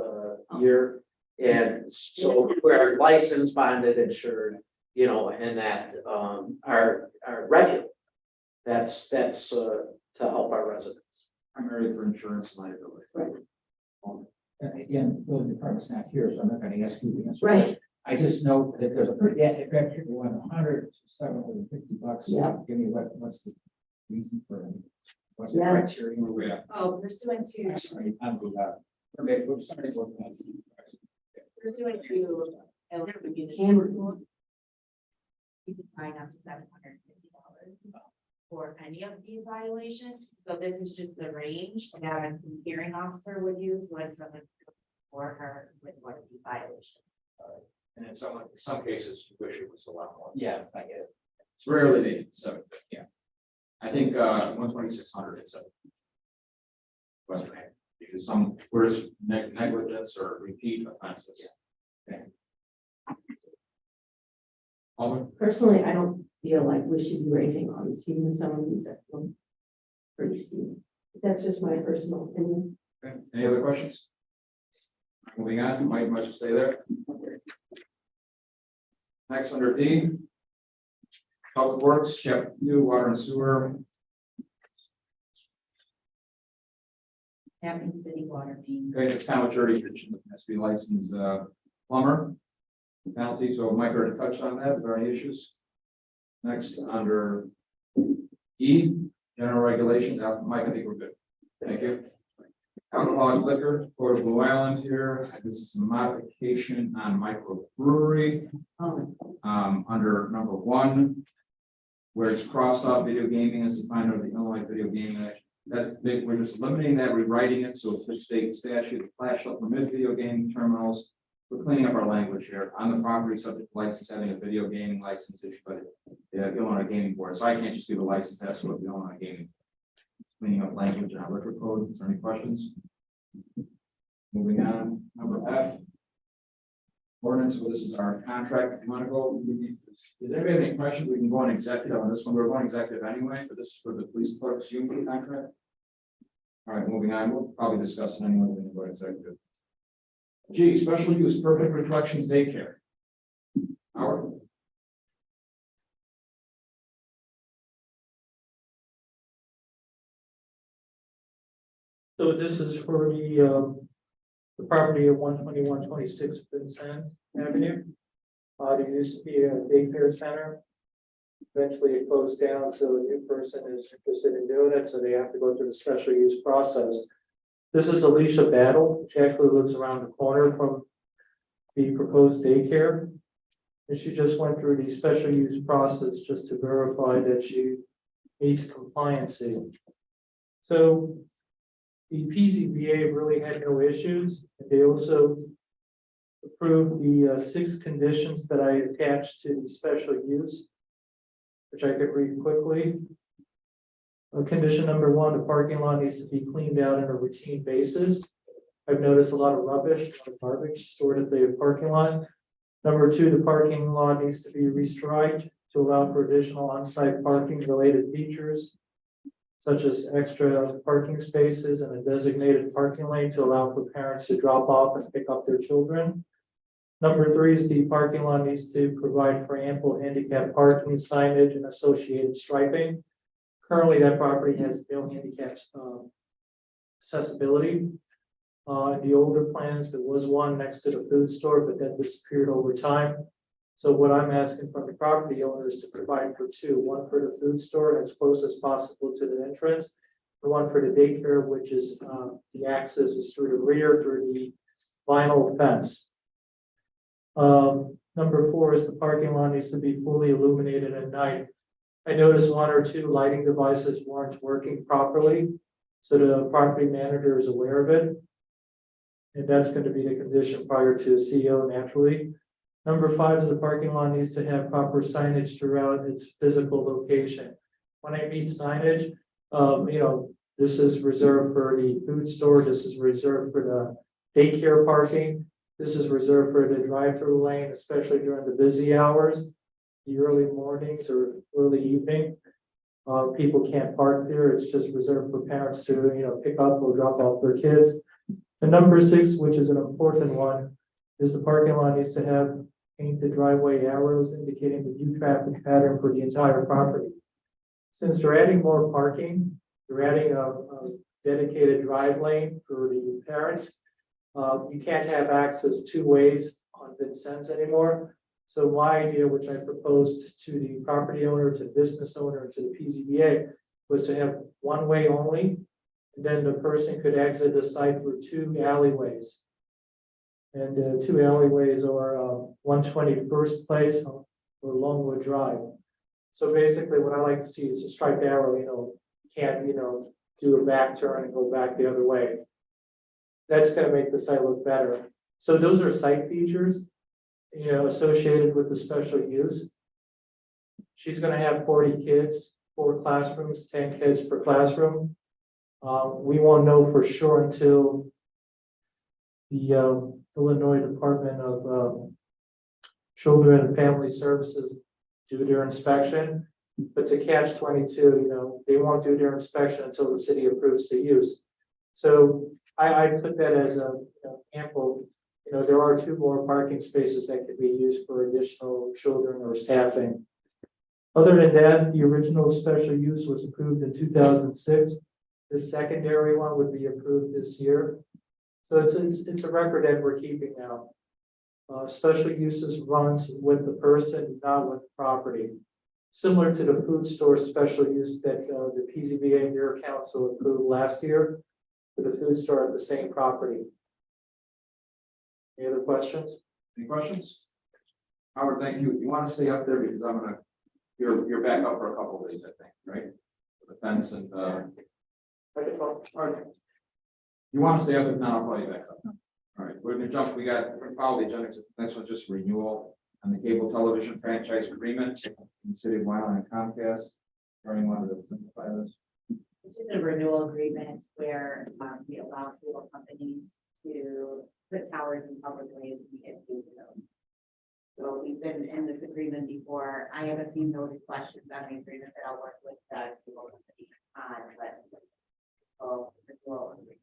year. And so we're licensed, bonded, insured, you know, and that are regular. That's to help our residents. Primarily for insurance and liability. Again, the building department's not here, so I'm not gonna ask you the answer. Right. I just know that there's a pretty, if after you went $100 to $750. Yeah. Give me what's the reason for it? What's the Yeah. criteria? Where we at? Oh, pursuant to, Sorry, I'm the, okay, well, somebody's working on it. pursuant to. Can- You can fine up to $750 for any of these violations. So this is just the range that the hearing officer would use when someone for her with one of these violations. And in some cases, you wish it was a lot more. Yeah, I get it. It's rarely needed, so, yeah. I think 1,2600 is a. Western, because some worse negligence or repeat offenses. Okay. Alderman? Personally, I don't feel like we should be raising all these fees, and some of these are pretty steep. That's just my personal opinion. Okay, any other questions? Moving on, Mike, much to stay there. Next, under D. Public Works, Chapter 2, Water and Sewer. Having city water main. Okay, it's town jurisdiction, has to be licensed plumber. Penalty, so Mike already touched on that. Are there any issues? Next, under E, general regulations, Mike, I think we're good. Thank you. Alcoholic liquor, Port of Blue Island here. This is a modification on microbrewery. Under number 1, where it's crossed off video gaming as defined under the Illinois Video Gaming Act. We're just eliminating that, rewriting it, so it's just state statute, flash shall permit video gaming terminals. We're cleaning up our language here, on the property subject to license having a video gaming license issued by the Illinois Gaming Board, so I can't just give a license, that's what the Illinois Gaming. Cleaning up language in our liquor code, is there any questions? Moving on, number F. Ordinance, so this is our contract, Monaco. Does anybody have any questions? We can go on executive on this one. We're going executive anyway, but this is for the police clerk's union contract. All right, moving on. We'll probably discuss it anyway when we go executive. G, special use, Perfect Reflections Daycare. Howard? So this is for the property of 12126 Vincent Avenue. There used to be a daycare center. Eventually it closed down, so a new person is interested in doing it, so they have to go through the special use process. This is Alicia Battle. She actually lives around the corner from the proposed daycare. And she just went through the special use process just to verify that she meets compliancy. So the PZBA really had no issues. They also approved the 6 conditions that I attached to the special use, which I could read quickly. Condition number 1, the parking lot needs to be cleaned out on a routine basis. I've noticed a lot of rubbish, a lot of garbage stored at the parking lot. Number 2, the parking lot needs to be restriped to allow for additional on-site parking related features, such as extra parking spaces and a designated parking lane to allow for parents to drop off and pick up their children. Number 3 is the parking lot needs to provide for ample handicap parking signage and associated striping. Currently, that property has no handicap accessibility. The older plans, there was one next to the food store, but that disappeared over time. So what I'm asking from the property owner is to provide for 2, one for the food store as close as possible to the entrance, and one for the daycare, which is the access is through the rear through the vinyl fence. Number 4 is the parking lot needs to be fully illuminated at night. I noticed 1 or 2 lighting devices weren't working properly, so the property manager is aware of it. And that's going to be the condition prior to CEO naturally. Number 5 is the parking lot needs to have proper signage throughout its physical location. When I mean signage, this is reserved for the food store. This is reserved for the daycare parking. This is reserved for the drive-through lane, especially during the busy hours, the early mornings or early evening. People can't park there. It's just reserved for parents to, pick up or drop off their kids. And number 6, which is an important one, is the parking lot needs to have painted driveway arrows indicating the new traffic pattern for the entire property. Since they're adding more parking, they're adding a dedicated drive lane for the parents. You can't have access 2 ways on Vincennes anymore. So my idea, which I proposed to the property owner, to the business owner, to the PZBA, was to have 1 way only. And then the person could exit the site through 2 alleyways. And 2 alleyways are 121st Place or Longwood Drive. So basically what I like to see is a striped arrow, you can't, do a back turn and go back the other way. That's going to make the site look better. So those are site features, associated with the special use. She's going to have 40 kids, 4 classrooms, 10 kids per classroom. We won't know for sure until the Illinois Department of Children and Family Services do their inspection. But to catch 22, they won't do their inspection until the city approves the use. So I took that as a ample. There are 2 more parking spaces that could be used for additional children or staffing. Other than that, the original special use was approved in 2006. The secondary one would be approved this year. So it's a record that we're keeping now. Special uses runs with the person, not with the property. Similar to the food store special use that the PZBA and your council approved last year for the food store at the same property. Any other questions? Any questions? Howard, thank you. You want to stay up there because I'm going to You're back up for a couple of days, I think, right? For the fence and, okay. You want to stay up, if not, I'll call you back up. All right, we're gonna jump, we're gonna follow the agenda. Next one, just renewal on the cable television franchise agreement in the city of Wyoming and Comcast. Starting one of the simplify this. This is a renewal agreement where we allow cable companies to put towers in public ways and get paid for them. So we've been in this agreement before. I have a few noted questions on the agreement that I'll work with the cable company on, but renewal agreement.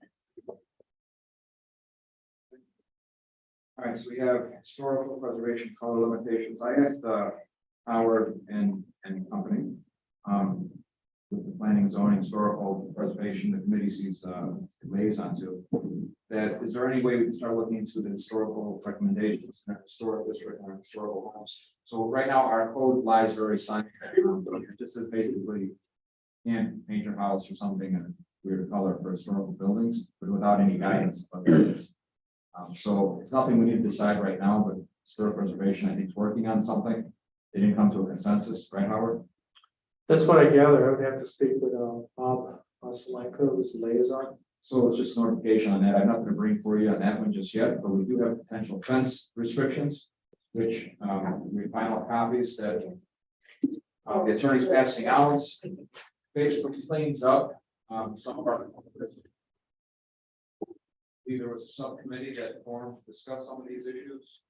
All right, so we have historical preservation color limitations. I asked Howard and company, with the planning and zoning historical preservation, the committee sees liaison to, that is there any way we can start looking into the historical recommendations in our historic district and our historical homes? So right now, our code lies very silent. This is basically can't paint your house or something in a weird color for historical buildings, but without any guidance. So it's nothing we need to decide right now, but historic preservation, I think, is working on something. They didn't come to a consensus, right, Howard? That's what I gather. I would have to speak with Bob Solanko, who's the liaison. So it's just notification on that. I have nothing to bring for you on that one just yet, but we do have potential fence restrictions, which we final copies that the attorney's passing out. Basically cleans up some of our. There was a subcommittee that formed to discuss some of these issues.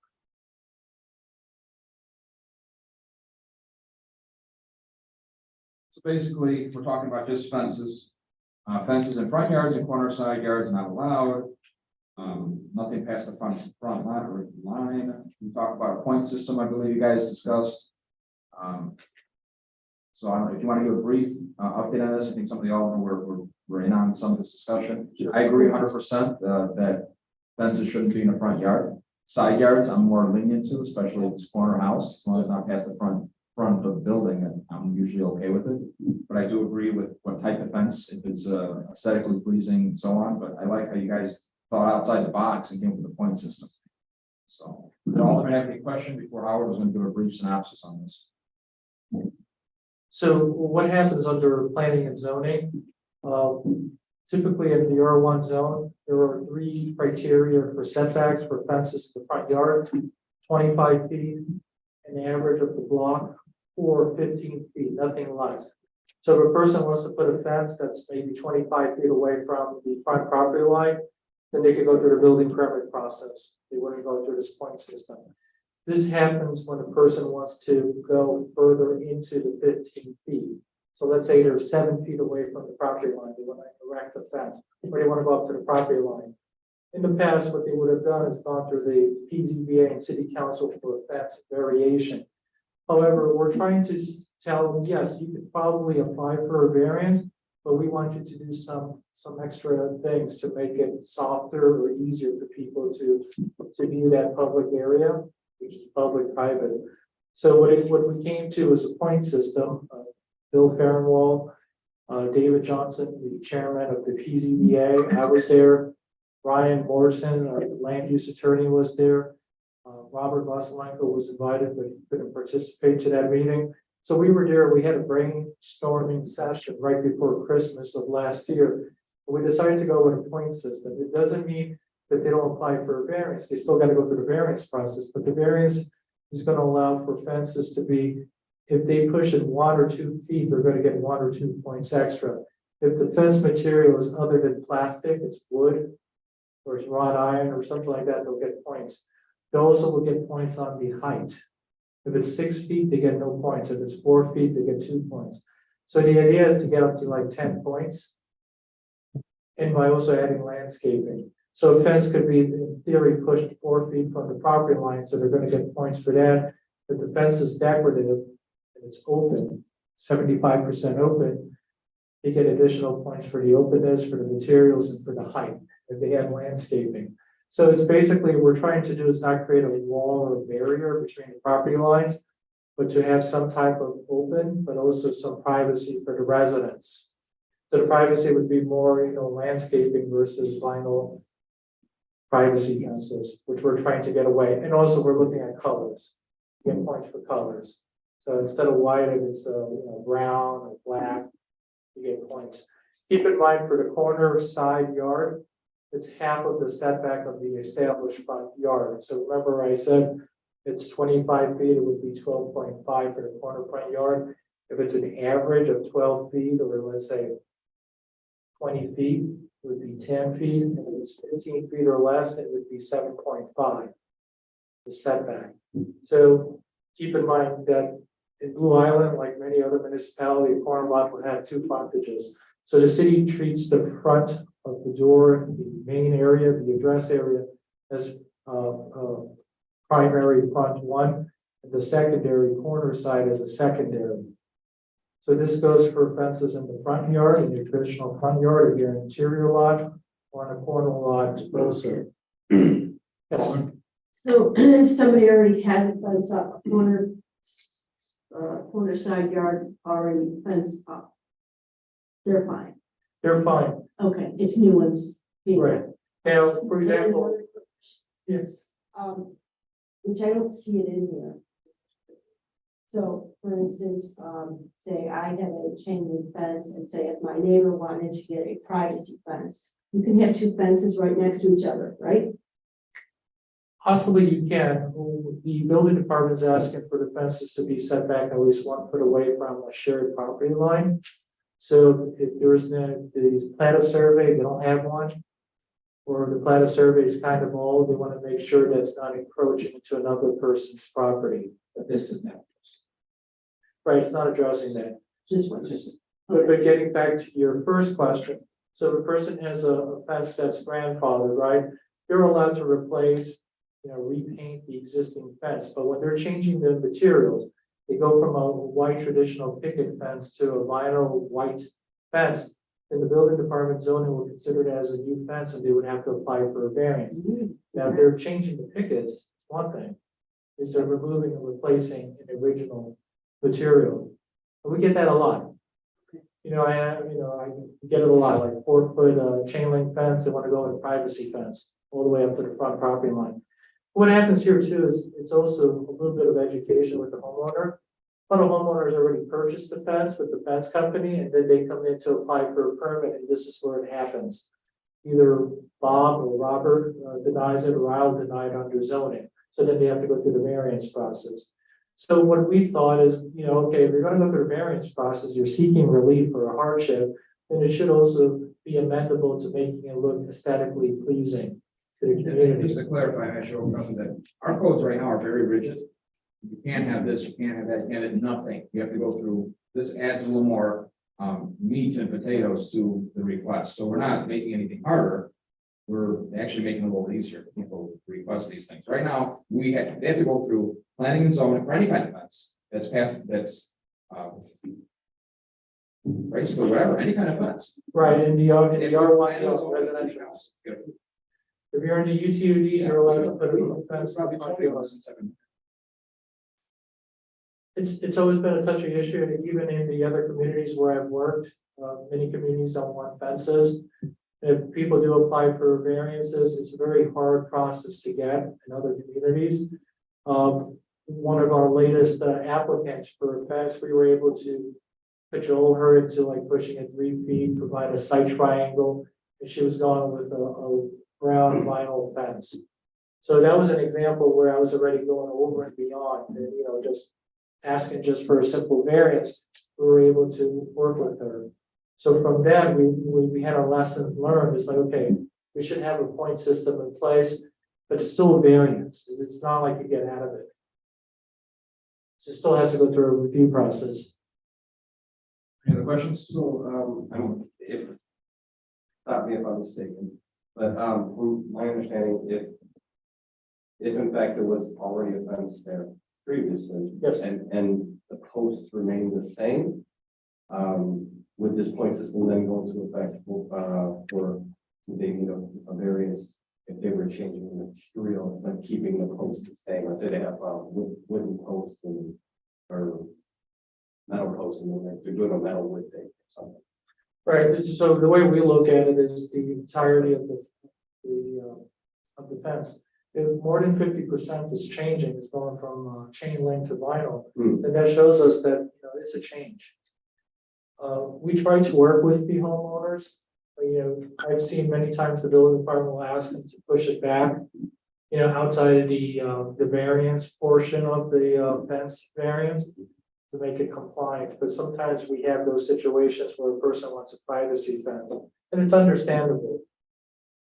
So basically, we're talking about just fences. Fences in front yards and corner side yards are not allowed. Nothing past the front line or line. We talked about a point system, I believe you guys discussed. So I don't know if you want to give a brief update on this. I think some of the aldermen were in on some of this discussion. I agree 100% that fences shouldn't be in the front yard. Side yards, I'm more lenient to, especially if it's corner house, as long as it's not past the front of the building, and I'm usually okay with it. But I do agree with what type of fence, if it's aesthetically pleasing and so on. But I like how you guys thought outside the box and came up with a point system. So, did all of you have any question before Howard was going to do a brief synopsis on this? So what happens under planning and zoning? Typically in the R1 zone, there are 3 criteria for setbacks for fences to the front yard: 25 feet, an average of the block, or 15 feet, nothing less. So if a person wants to put a fence that's maybe 25 feet away from the front property line, then they could go through the building permit process. They wouldn't go through this point system. This happens when a person wants to go further into the 15 feet. So let's say they're 7 feet away from the property line. They want to erect a fence, or they want to go up to the property line. In the past, what they would have done is gone through the PZBA and city council for a fence variation. However, we're trying to tell them, yes, you could probably apply for a variance, but we want you to do some extra things to make it softer or easier for people to view that public area, which is public-private. So what we came to is a point system. Bill Farnwell, David Johnson, the chairman of the PZBA, I was there. Ryan Morton, our land use attorney, was there. Robert Vaselenko was invited, but he couldn't participate to that meeting. So we were there. We had a brainstorming session right before Christmas of last year. We decided to go with a point system. It doesn't mean that they don't apply for a variance. They still got to go through the variance process, but the variance is going to allow for fences to be, if they push it 1 or 2 feet, they're going to get 1 or 2 points extra. If the fence material is other than plastic, it's wood, or it's wrought iron or something like that, they'll get points. They also will get points on the height. If it's 6 feet, they get no points. If it's 4 feet, they get 2 points. So the idea is to get up to like 10 points. And by also adding landscaping. So a fence could be, in theory, pushed 4 feet from the property line, so they're going to get points for that. If the fence is decorative and it's open, 75% open, they get additional points for the openness, for the materials, and for the height, if they have landscaping. So it's basically, what we're trying to do is not create a wall or a barrier between the property lines, but to have some type of open, but also some privacy for the residents. So the privacy would be more, landscaping versus vinyl privacy fences, which we're trying to get away. And also we're looking at colors, get points for colors. So instead of white, if it's, brown or black, you get points. Keep in mind for the corner side yard, it's half of the setback of the established front yard. So remember I said it's 25 feet, it would be 12.5 for the corner front yard. If it's an average of 12 feet, or let's say 20 feet, it would be 10 feet. If it's 15 feet or less, it would be 7.5, the setback. So keep in mind that in Blue Island, like many other municipalities, a corner lot would have two frontages. So the city treats the front of the door, the main area, the address area, as primary front one, and the secondary corner side as a secondary. So this goes for fences in the front yard, in your traditional front yard, if you're an interior lot, or on a corner lot also. Yes. So if somebody already has a fence up, corner side yard already fenced up, they're fine. They're fine, Okay, it's new ones. being right? Now, for example, yes, Which I don't see it in here. So, for instance, say I have a chain link fence, and say if my neighbor wanted to get a privacy fence, you can have two fences right next to each other, right? possibly you can. The building department is asking for the fences to be set back at least 1 foot away from a shared property line. So if there's the plat of survey, they don't have one, or the plat of survey is kind of old, they want to make sure that's not encroaching into another person's property. But this is not. Right, it's not addressing that. Just one. But getting back to your first question, so the person has a fence that's grandfathered, right? They're allowed to replace, repaint the existing fence, but when they're changing the materials, they go from a white traditional picket fence to a vinyl white fence. Then the building department zoning will consider it as a new fence, and they would have to apply for a variance. Now, if they're changing the pickets, it's one thing. Is they're removing and replacing an original material. And we get that a lot. I get it a lot, like 4 foot chain link fence, they want to go with a privacy fence all the way up to the front property line. What happens here too is it's also a little bit of education with the homeowner. A lot of homeowners already purchased the fence with the fence company, and then they come in to apply for a permit, and this is where it happens. Either Bob or Robert denies it, or I'll deny it under zoning. So then they have to go through the variance process. So what we thought is, okay, if you're going to go through the variance process, you're seeking relief or a hardship, then it should also be amendable to making it look aesthetically pleasing to the And community. just to clarify, I show something that our codes right now are very rigid. You can't have this, you can't have that, you can't have nothing. You have to go through, this adds a little more meat and potatoes to the request. So we're not making anything harder. We're actually making it a little easier for people to request these things. Right now, they have to go through planning and zoning for any kind of fence that's passed, basically whatever, any kind of fence. Right, in the R1 And those zone are residential. Good. If you're in the UTUD, you're allowed to put a fence. That's probably 20 less than 7. It's always been a touchy issue, and even in the other communities where I've worked, many communities don't want fences. If people do apply for variances, it's a very hard process to get in other communities. One of our latest applicants for a fence, we were able to cajole her into like pushing it 3 feet, provide a site triangle, and she was going with a brown vinyl fence. So that was an example where I was already going over and beyond, and just asking just for a simple variance, we were able to work with her. So from that, we had our lessons learned. It's like, okay, we should have a point system in place, but it's still a variance. It's not like you get out of it. It still has to go through a review process. Any other questions? So, stop me if I'm mistaken, but, from my understanding, if in fact there was already a fence there previously. Yes. And the posts remain the same, would this point system then go into effect, for they need a variance if they were changing the material, but keeping the posts the same? Let's say they have, wooden posts or metal posts, and they're doing a metal wood thing or something. Right. So the way we look at it is the entirety of the fence. If more than 50% is changing, is going from chain link to vinyl, Hmm. then that shows us that, it's a change. We try to work with the homeowners. I've seen many times the building department will ask them to push it back, outside of the variance portion of the fence variance to make it compliant. But sometimes we have those situations where a person wants a privacy fence, and it's understandable.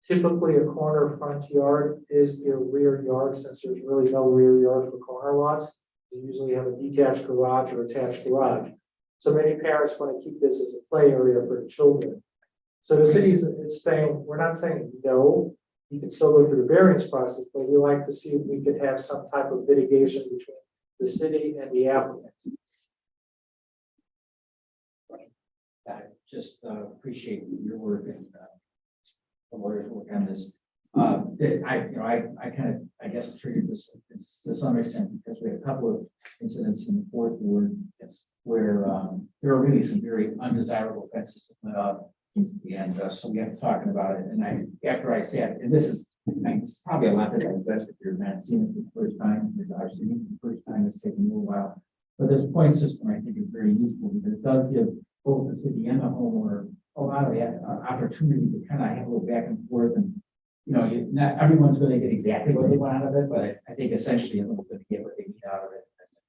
Typically, a corner front yard is their rear yard, since there's really no rear yard for corner lots. You usually have a detached garage or attached garage. So many parents want to keep this as a play area for the children. So the city is saying, we're not saying no, you can still go through the variance process, but we like to see if we could have some type of mitigation between the city and the applicant. I just appreciate your work and the lawyers work on this. I kind of, I guess, triggered this to some extent because we had a couple of incidents in the fourth ward where there are really some very undesirable fences that went up. And so we have to talking about it. And after I sat, and this is probably a lot that I invested here, man, seeing it for the first time, I've seen it for the first time, it's taken a little while. But this point system, I think, is very useful because it does give both the city and the homeowner a lot of opportunity to kind of have a little back and forth. And, not everyone's going to get exactly what they want out of it, but I think essentially everyone's going to get what they need out of it.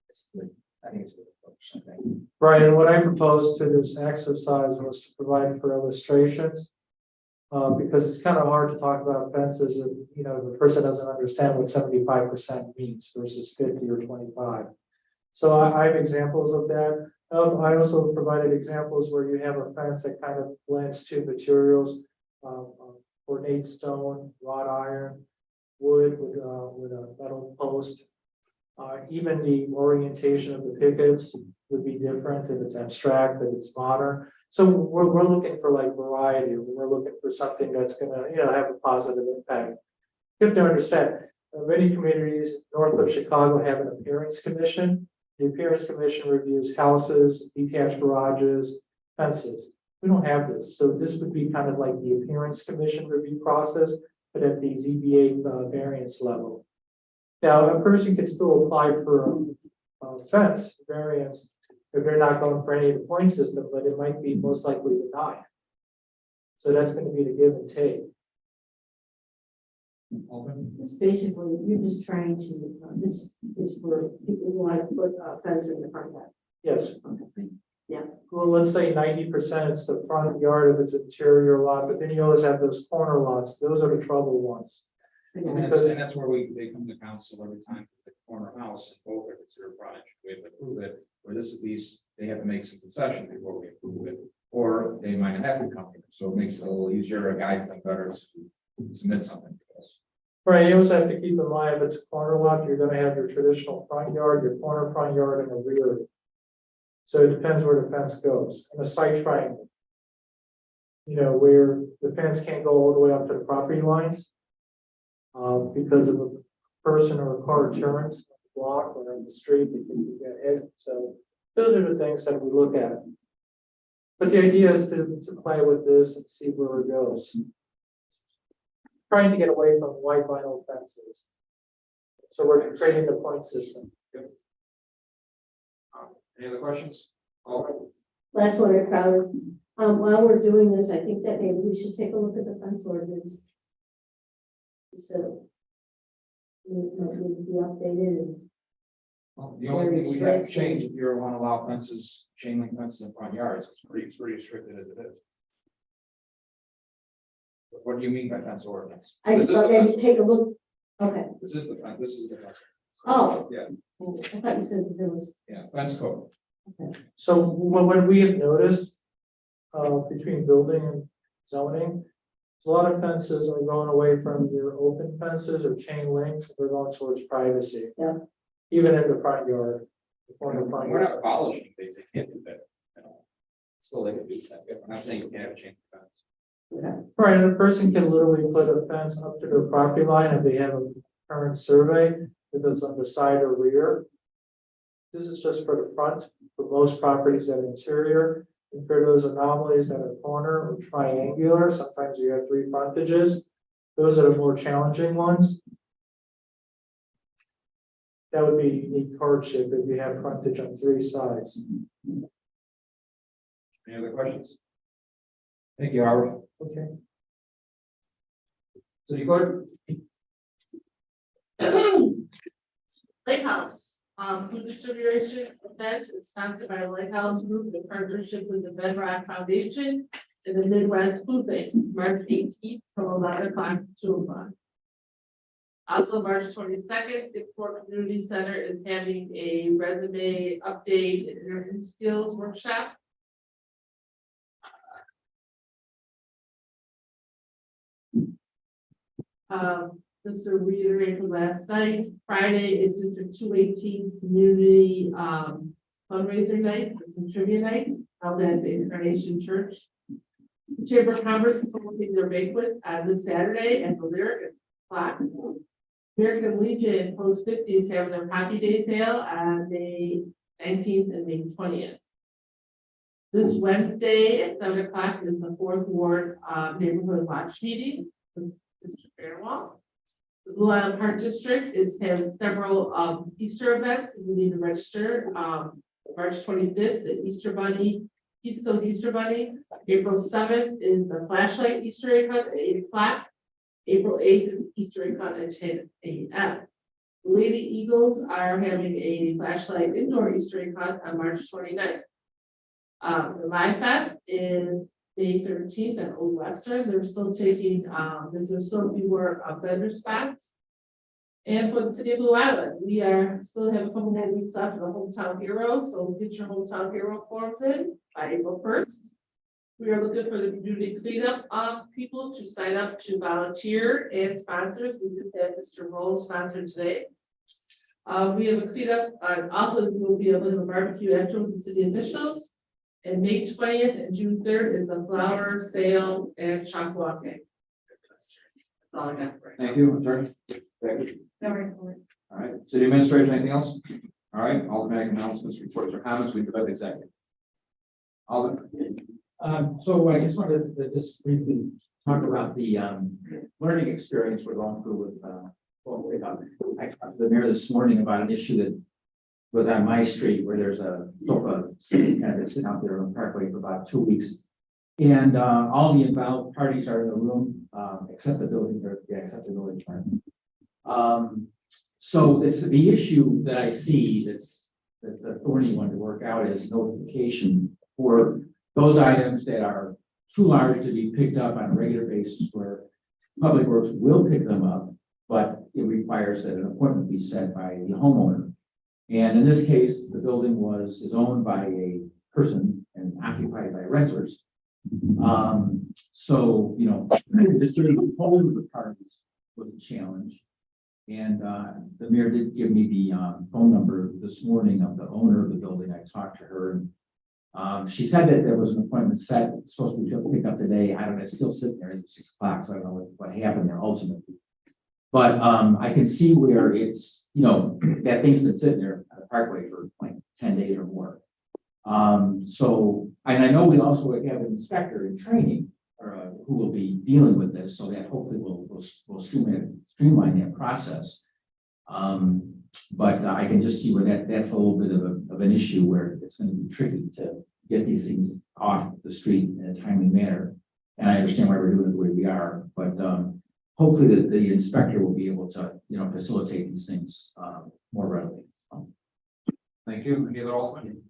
It's good. I think it's a good approach. Right, and what I proposed to this exercise was to provide for illustrations. Because it's kind of hard to talk about fences if, the person doesn't understand what 75% means versus 50 or 25. So I have examples of that. I also provided examples where you have a fence that kind of blends two materials, ornate stone, wrought iron, wood with a metal post. Even the orientation of the pickets would be different if it's abstract, if it's modern. So we're looking for like variety. We're looking for something that's going to, have a positive impact. You have to understand, many communities north of Chicago have an appearance commission. The appearance commission reviews houses, detached garages, fences. We don't have this. So this would be kind of like the appearance commission review process, but at the ZBA variance level. Now, a person can still apply for a fence variance if they're not going for any of the point system, but it might be most likely denied. So that's going to be the give and take. This basically, you're just trying to, this is for people who want to put a fence in the front yard. Yes. Okay. Yeah. Well, let's say 90% it's the front yard if it's interior lot, but then you always have those corner lots. Those are the trouble ones. And that's where they come to council every time, because the corner house and both are considered frontage. We have to approve it, or this at least, they have to make some concession before we approve it, or they might not have to come here. So it makes it a little easier, or guys think better to submit something to us. Right, you also have to keep in mind, if it's a corner lot, you're gonna have your traditional front yard, your corner front yard, and a rear. So it depends where the fence goes, in a site triangle. Where the fence can't go all the way up to the property lines. Because of a person or a car turns on the block or on the street, they can get hit. So those are the things that we look at. But the idea is to play with this and see where it goes. Trying to get away from white vinyl fences. So we're creating the point system. Any other questions? Oh, Last one, I promise. While we're doing this, I think that maybe we should take a look at the fence ordinance. So it would be updated and well, the only thing we have to change, if you want to allow fences, chain link fences in front yards, it's pretty restricted as it is. What do you mean by fence ordinance? I This just is thought the maybe fence. take a look. Okay. This is the fence, this is the fence. Oh. Yeah, I thought you said there was. yeah, fence code. So what we have noticed between building and zoning, a lot of fences are going away from your open fences or chain links. They're going towards privacy. Yeah. Even in the front yard. The corner front We're yard. not abolishing things, they can't do that. Still, they can do that. I'm not saying you can't have a chain link fence. Right, and a person can literally put a fence up to their property line if they have a current survey, if it's on the side or rear. This is just for the front, for most properties that are interior, and for those anomalies that are corner or triangular, sometimes you have three frontages. Those are the more challenging ones. that would be a unique hardship if you have frontage on 3 sides. Any other questions? Thank you, Howard. Okay. City Clerk? Lighthouse, food distribution event is sponsored by Lighthouse Group in partnership with the Bedrock Foundation and the Midwest Food Bank, March 18th from 11 o'clock to 2 o'clock. Also, March 22nd, Dixmoor Community Center is having a resume update and interview skills workshop. Just to reiterate from last night, Friday is District 218's community fundraiser night, it's a trivia night, held at the Incarnation Church. The Chamber of Commerce is hosting their banquet on this Saturday at the Lyric o'clock. American Legion Post 50 is having their Happy Day sale on May 19th and May 20th. This Wednesday at 7 o'clock is the 4th Ward Neighborhood Watch Meeting with Mr. Fairwell. The Blue Island Park District has several Easter events. You need to register. March 25th, the Easter Bunny, Pizza with Easter Bunny. April 7th is the flashlight Easter egg hunt at 8 o'clock. April 8th is Easter egg hunt at 10 a.m. The Lady Eagles are having a flashlight indoor Easter egg hunt on March 29th. The Live Fest is May 13th at Old Western. They're still taking, there's still a few more vendor spots. And for the city of Blue Island, we still have a couple more weeks left of the Hometown Hero, so get your Hometown Hero forms in by April 1st. We are looking for the community cleanup people to sign up to volunteer and sponsors. We just had Mr. Rose sponsored today. We have a cleanup, also there will be a little barbecue after with the city officials. And May 20th and June 3rd is the flower sale and chalk walking. That's all I got for you. Thank you, Attorney. Becky? No report. All right, City Administrator, anything else? All right, automatic announcements, reports, or comments, we have executive. Alden? So I just wanted to just briefly talk about the learning experience we're going through with I talked to the mayor this morning about an issue that was on my street where there's a sofa sitting out there on the Parkway for about 2 weeks. And all the involved parties are in the room, except the building department. So this the issue that I see that's the thorny one to work out is notification for those items that are too large to be picked up on a regular basis where Public Works will pick them up, but it requires that an appointment be set by the homeowner. And in this case, the building is owned by a person and occupied by renters. So, you know, just getting a hold of the parties was a challenge. And the mayor did give me the phone number this morning of the owner of the building. I talked to her and she said that there was an appointment set, it's supposed to be picked up today. I don't know, it's still sitting there, it's 6 o'clock, so I don't know what happened there ultimately. But I can see where it's, you know, that thing's been sitting there at the Parkway for like 10 days or more. So, and I know we also have an inspector in training who will be dealing with this, so that hopefully will streamline that process. But I can just see where that's a little bit of an issue where it's going to be tricky to get these things off the street in a timely manner. And I understand why we're doing it the way we are, but hopefully the inspector will be able to, you know, facilitate these things more readily. Thank you. Any other Alderman?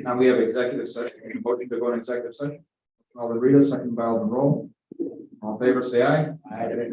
Now we have executive session. Voting to go in executive session. Alderman Rita, second by Alderman Roll. All in favor, say aye. Aye.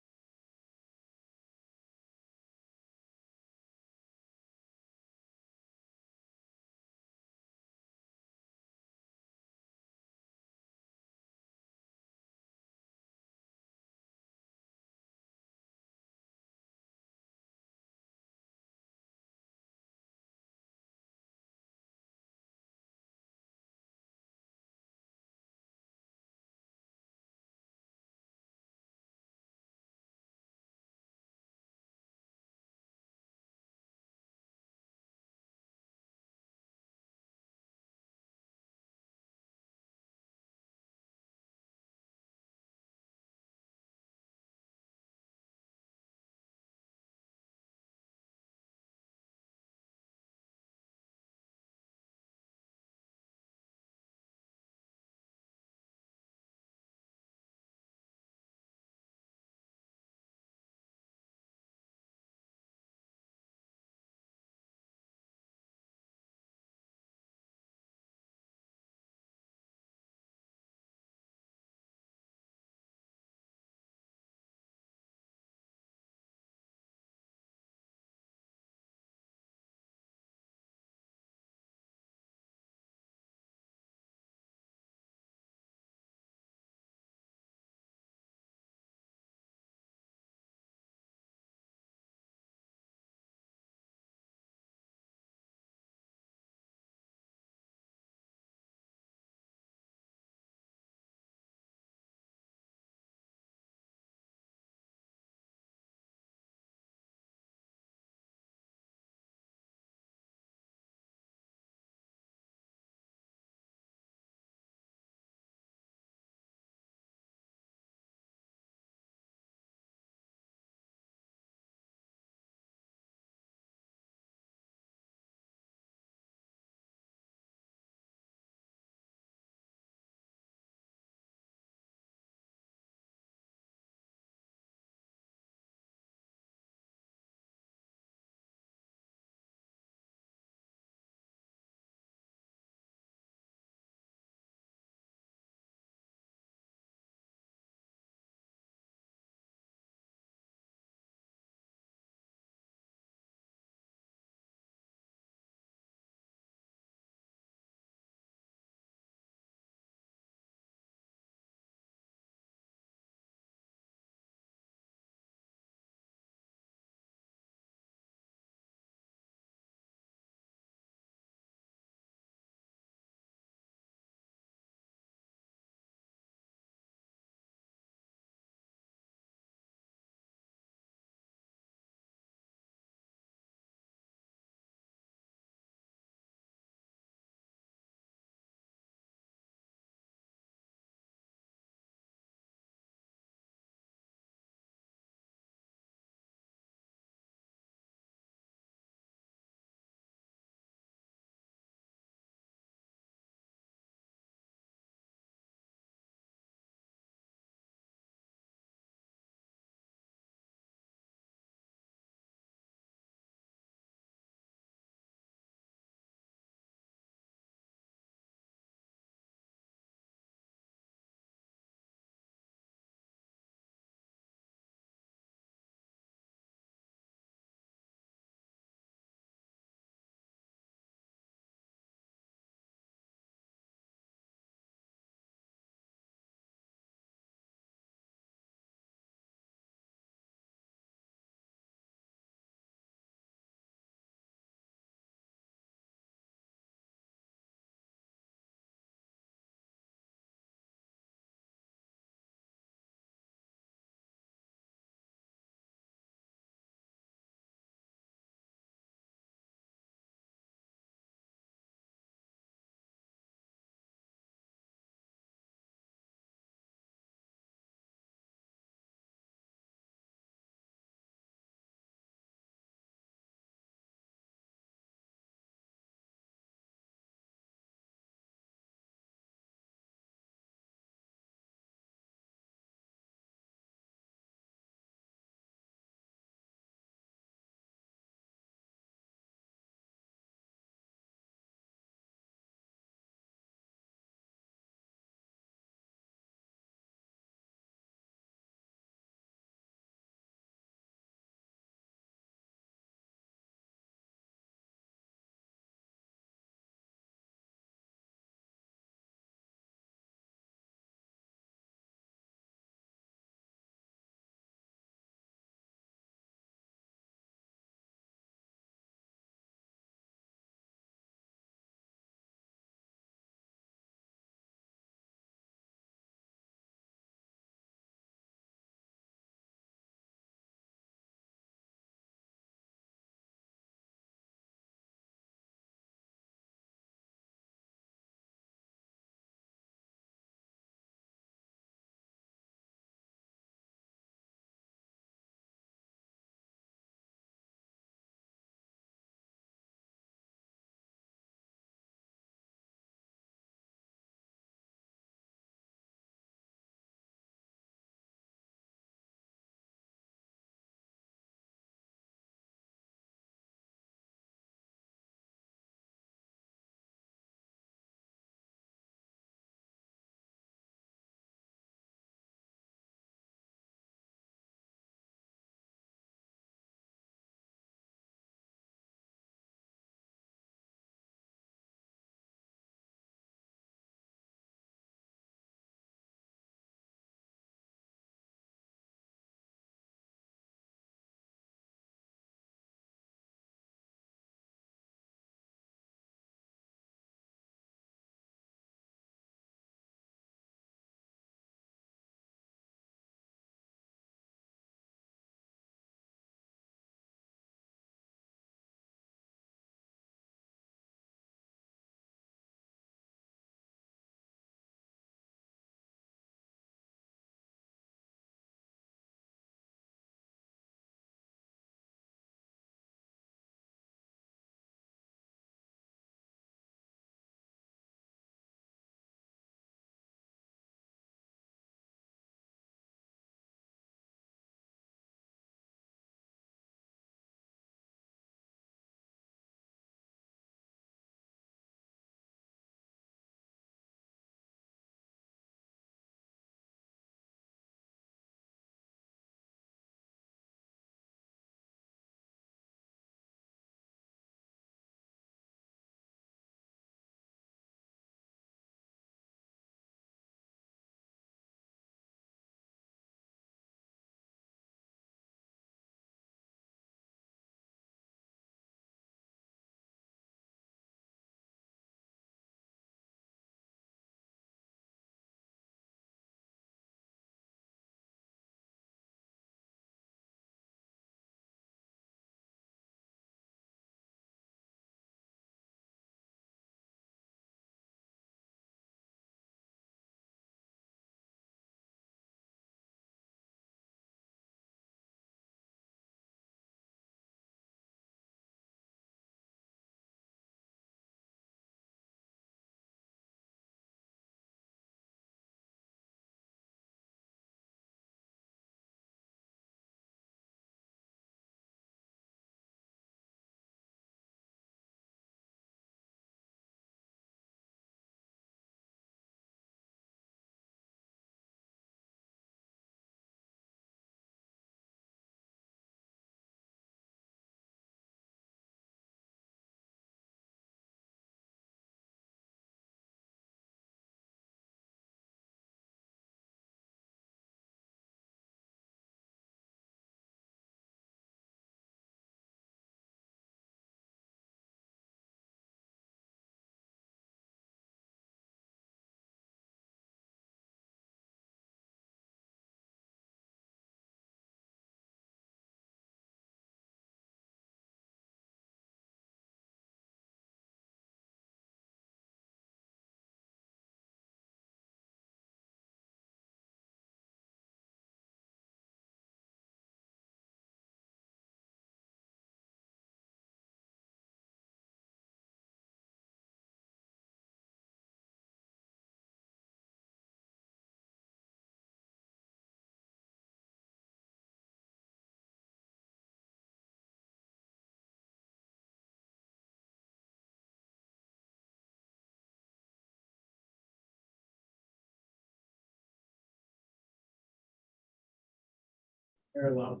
Very long.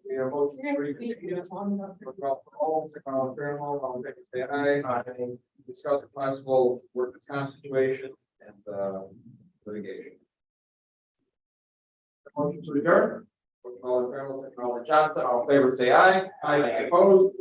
We have a motion to reconvene. We'll call for all, second all in favor, all in favor, say aye. Aye. Discuss the possible workers' comp situation and litigation. Motion to adjourn. Motion all in favor, second all in Johnson, all in favor, say aye. Aye. Opposed?